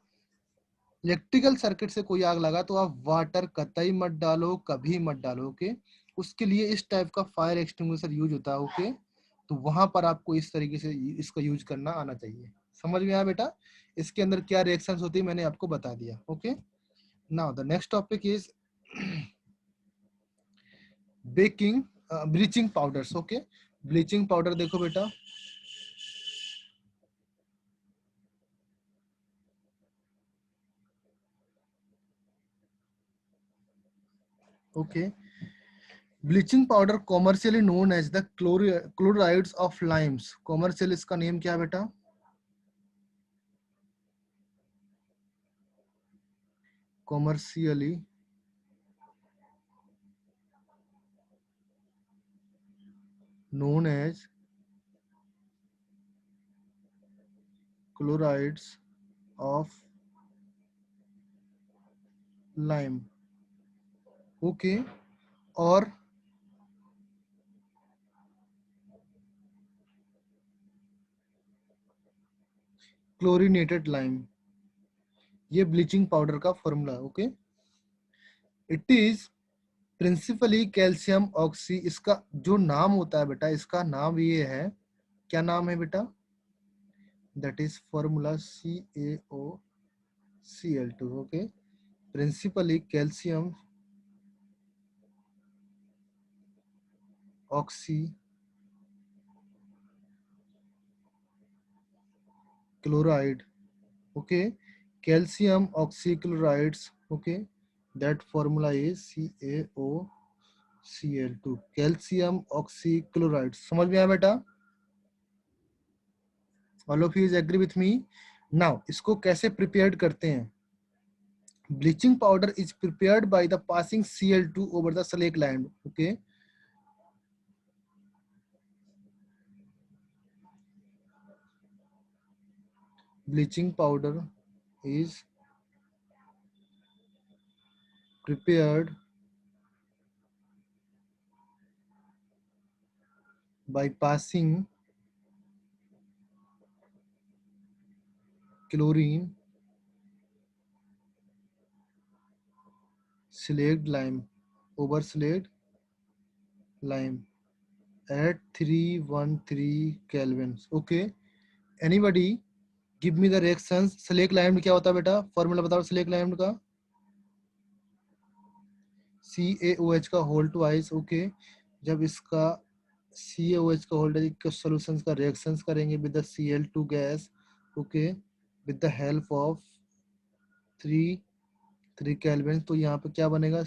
इलेक्ट्रिकल सर्किट से कोई आग लगा तो आप वाटर कतई मत डालो, कभी मत डालो। ओके, उसके लिए इस टाइप का फायर एक्सटिंग्विशर यूज होता है। ओके, तो वहां पर आपको इस तरीके से इसका यूज करना आना चाहिए। समझ में आया बेटा? इसके अंदर क्या रिएक्शंस होती है मैंने आपको बता दिया। Okay, now the next topic is baking bleaching powders. Okay, bleaching powder देखो बेटा, okay, bleaching powder commercially known as the chlorides of limes. Commercial इसका नेम क्या है बेटा? Commercially known as chlorides of lime। Okay, और chlorinated lime, ये bleaching powder का formula है। Okay, it is principally calcium oxy, इसका जो नाम होता है बेटा, इसका नाम ये है, क्या नाम है बेटा? That is formula CaOCl2. Okay, principally calcium oxy chloride. Okay, calcium oxychlorides. Okay, that formula is CaOCl2, calcium oxychlorides. समझ में आया बेटा? All of you is agree with me? Now इसको कैसे prepared करते हैं? Bleaching powder is prepared by the passing Cl2 over the slake lime. Okay, bleaching powder is prepared by passing chlorine slaked lime over slaked lime at 313 kelvins. Okay, anybody give me the reactions? slaked lime क्या होता है बेटा? Formula बताओ slaked lime का. CaOH का whole twice. Okay, जब इसका CaOH का होल सॉल्यूशंस का रिएक्शंस करेंगे with the Cl2 gas. Okay, with the help of 3 kelvin, तो यहाँ पे क्या बनेगा?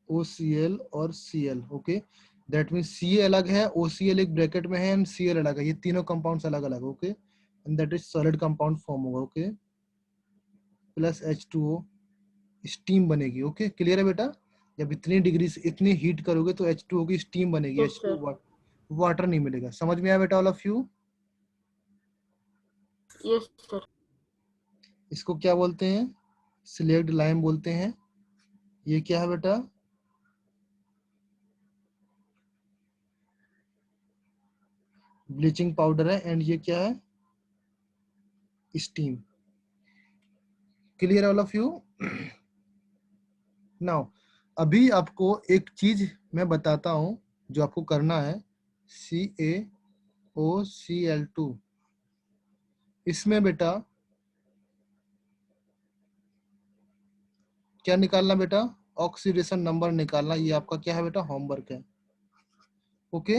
CaOCl और Cl. Okay, that means Ca अलग है, OCl एक ब्रैकेट में है एंड Cl अलग है. ये तीनों कंपाउंड्स अलग अलग. Okay, and that is solid compound form होगा. ओके, प्लस H2O, स्टीम बनेगी. ओके, क्लियर है बेटा? जब इतनी डिग्री से इतनी हीट करोगे तो H2O की स्टीम बनेगी. Yes, sir. H2O वाटर नहीं मिलेगा. समझ में आया बेटा all of you? Yes, sir. इसको क्या बोलते हैं? स्लेक्ड लाइम बोलते हैं. ये क्या है बेटा? ब्लीचिंग पाउडर है एंड ये क्या है? Steam. Clear all of you? Now अभी आपको एक चीज मैं बताता हूं जो आपको करना है. CaOCl2, इसमें बेटा क्या निकालना बेटा? ऑक्सीडेशन नंबर निकालना. ये आपका क्या है बेटा? होमवर्क है. ओके,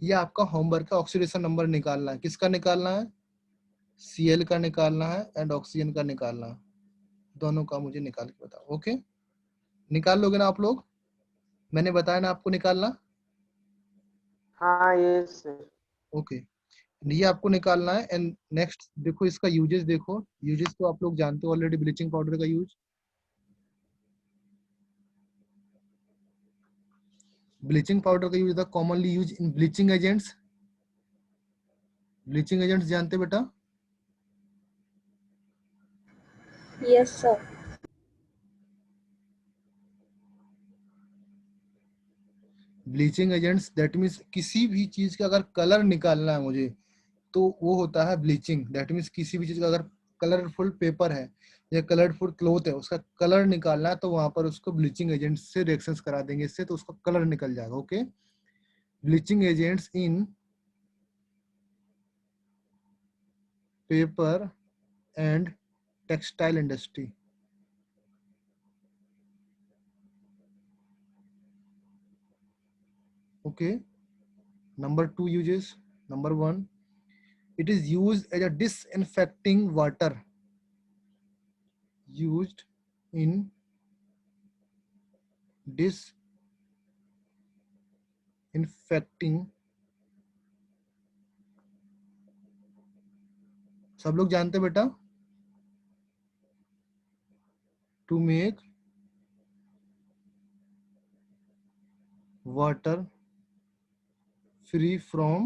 ये आपका होमवर्क है. ऑक्सीडेशन नंबर निकालना है. किसका निकालना है? Cl का निकालना है एंड ऑक्सीजन का निकालना है. दोनों का मुझे निकाल के बताओ. ओके, निकाल लोगे ना आप लोग? मैंने बताया ना आपको निकालना. हाँ यस सर. ओके, ये आपको निकालना है. एंड नेक्स्ट देखो इसका यूजेस. देखो यूजेस तो आप लोग जानते हो ऑलरेडी. ब्लीचिंग पाउडर का यूज, ब्लीचिंग पाउडर का use the commonly use in bleaching agents. Bleaching agents जानते बेटा? Yes, sir. Bleaching agents that means किसी भी चीज का अगर कलर निकालना है मुझे तो वो होता है ब्लीचिंग. दैट मीन्स किसी भी चीज का अगर कलरफुल पेपर है या कलरफुल क्लोथ है, उसका कलर निकालना है तो वहां पर उसको ब्लीचिंग एजेंट से रिएक्शंस करा देंगे इससे, तो उसका कलर निकल जाएगा. Okay, bleaching agents in paper and textile industry. Okay, number 2 uses. Number 1, it is used as a disinfecting water. Used in disinfecting. सब लोग जानते बेटा? To make water free from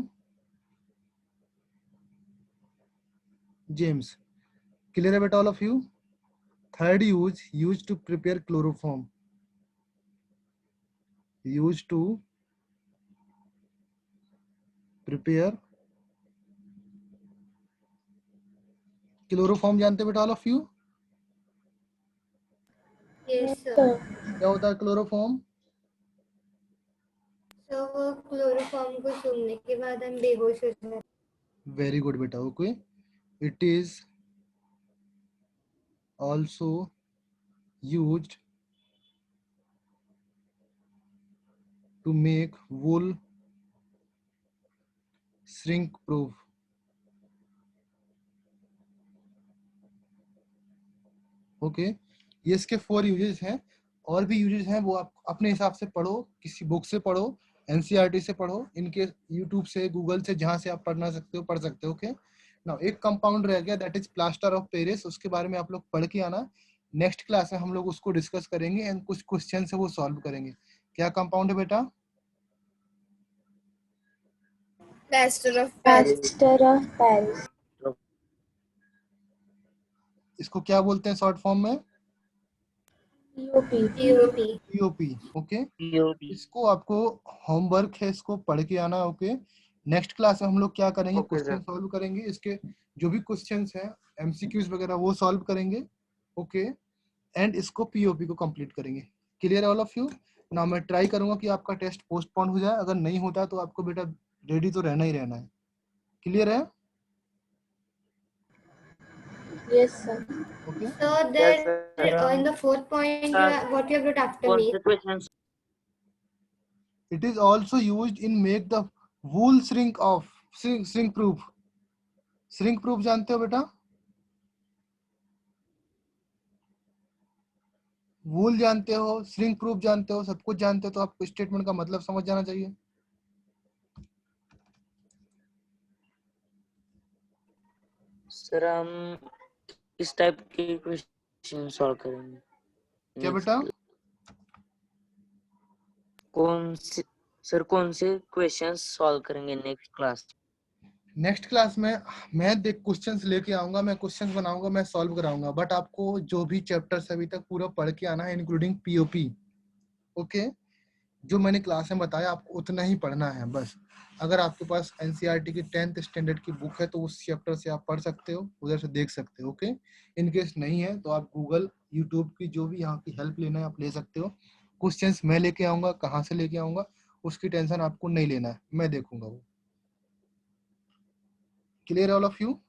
germs. Clear है बेटा all of you? Third use, used to prepare chloroform. Used to prepare chloroform. जानते बेटा all of you? Yes, sir. sir. क्या होता है क्लोरोफॉर्म? तो वो क्लोरोफॉर्म को सूंघने के बाद हम बेहोश हो जाते हैं। वेरी गुड बेटा. Okay, it is also used to make wool shrink proof. Okay, ये इसके 4 यूजेस हैं. और भी यूजेस हैं, वो आप अपने हिसाब से पढ़ो, किसी बुक से पढ़ो, एनसीईआरटी से पढ़ो, इनके यूट्यूब से, गूगल से, जहां से आप पढ़ना सकते हो पढ़ सकते हो. ओके, नाउ एक कंपाउंड रह गया, that is plaster of Paris. उसके बारे में आप लोग पढ़ के आना. नेक्स्ट क्लास में हम लोग उसको डिस्कस करेंगे एंड कुछ क्वेश्चन है वो सॉल्व करेंगे. क्या कंपाउंड है बेटा? Plaster of Paris. इसको क्या बोलते हैं शॉर्ट फॉर्म में? POP POP. Okay, POP. इसको आपको होमवर्क है, इसको पढ़ के आना. ओके, नेक्स्ट क्लास में हम लोग क्या करेंगे, Okay, क्वेश्चन sir. सॉल्व करेंगे. इसके जो भी क्वेश्चंस हैं, एमसीक्यूज वगैरह, वो सॉल्व करेंगे. ओके, एंड इसको पीओपी को कंप्लीट करेंगे. क्लियर है ऑल ऑफ यू? ना मैं ट्राई करूंगा कि आपका टेस्ट पोस्टपोन हो जाए. अगर नहीं होता तो आपको बेटा रेडी तो रहना ही रहना है. क्लियर है? Yes, sir. Okay, So Yes, there sir. in the fourth point what you have wrote after कौन me. से questions? it is also used in make the wool shrink proof. shrink proof जानते हो बेटा? वूल जानते हो, shrink proof जानते हो, सब कुछ जानते हो, तो आपको स्टेटमेंट का मतलब समझ जाना चाहिए. सर हम किस टाइप के क्वेश्चन सॉल्व करेंगे? क्या Next बेटा? कौन से क्वेश्चन सॉल्व करेंगे नेक्स्ट क्लास? नेक्स्ट क्लास में मैं देख क्वेश्चंस लेके आऊंगा, मैं क्वेश्चंस बनाऊंगा, मैं सॉल्व कराऊंगा. बट आपको जो भी चैप्टर्स अभी तक पूरा पढ़ के आना है, इंक्लूडिंग पीओपी. ओके, जो मैंने क्लास में बताया आपको उतना ही पढ़ना है बस. अगर आपके पास एनसीईआरटी की 10th स्टैंडर्ड की बुक है तो उस चैप्टर से आप पढ़ सकते हो, उधर से देख सकते हो. ओके, इन केस नहीं है तो आप गूगल, यूट्यूब की जो भी यहाँ की हेल्प लेना है आप ले सकते हो. क्वेश्चंस मैं लेके आऊंगा, कहाँ से लेके आऊंगा उसकी टेंशन आपको नहीं लेना है, मैं देखूंगा वो. Clear all of you?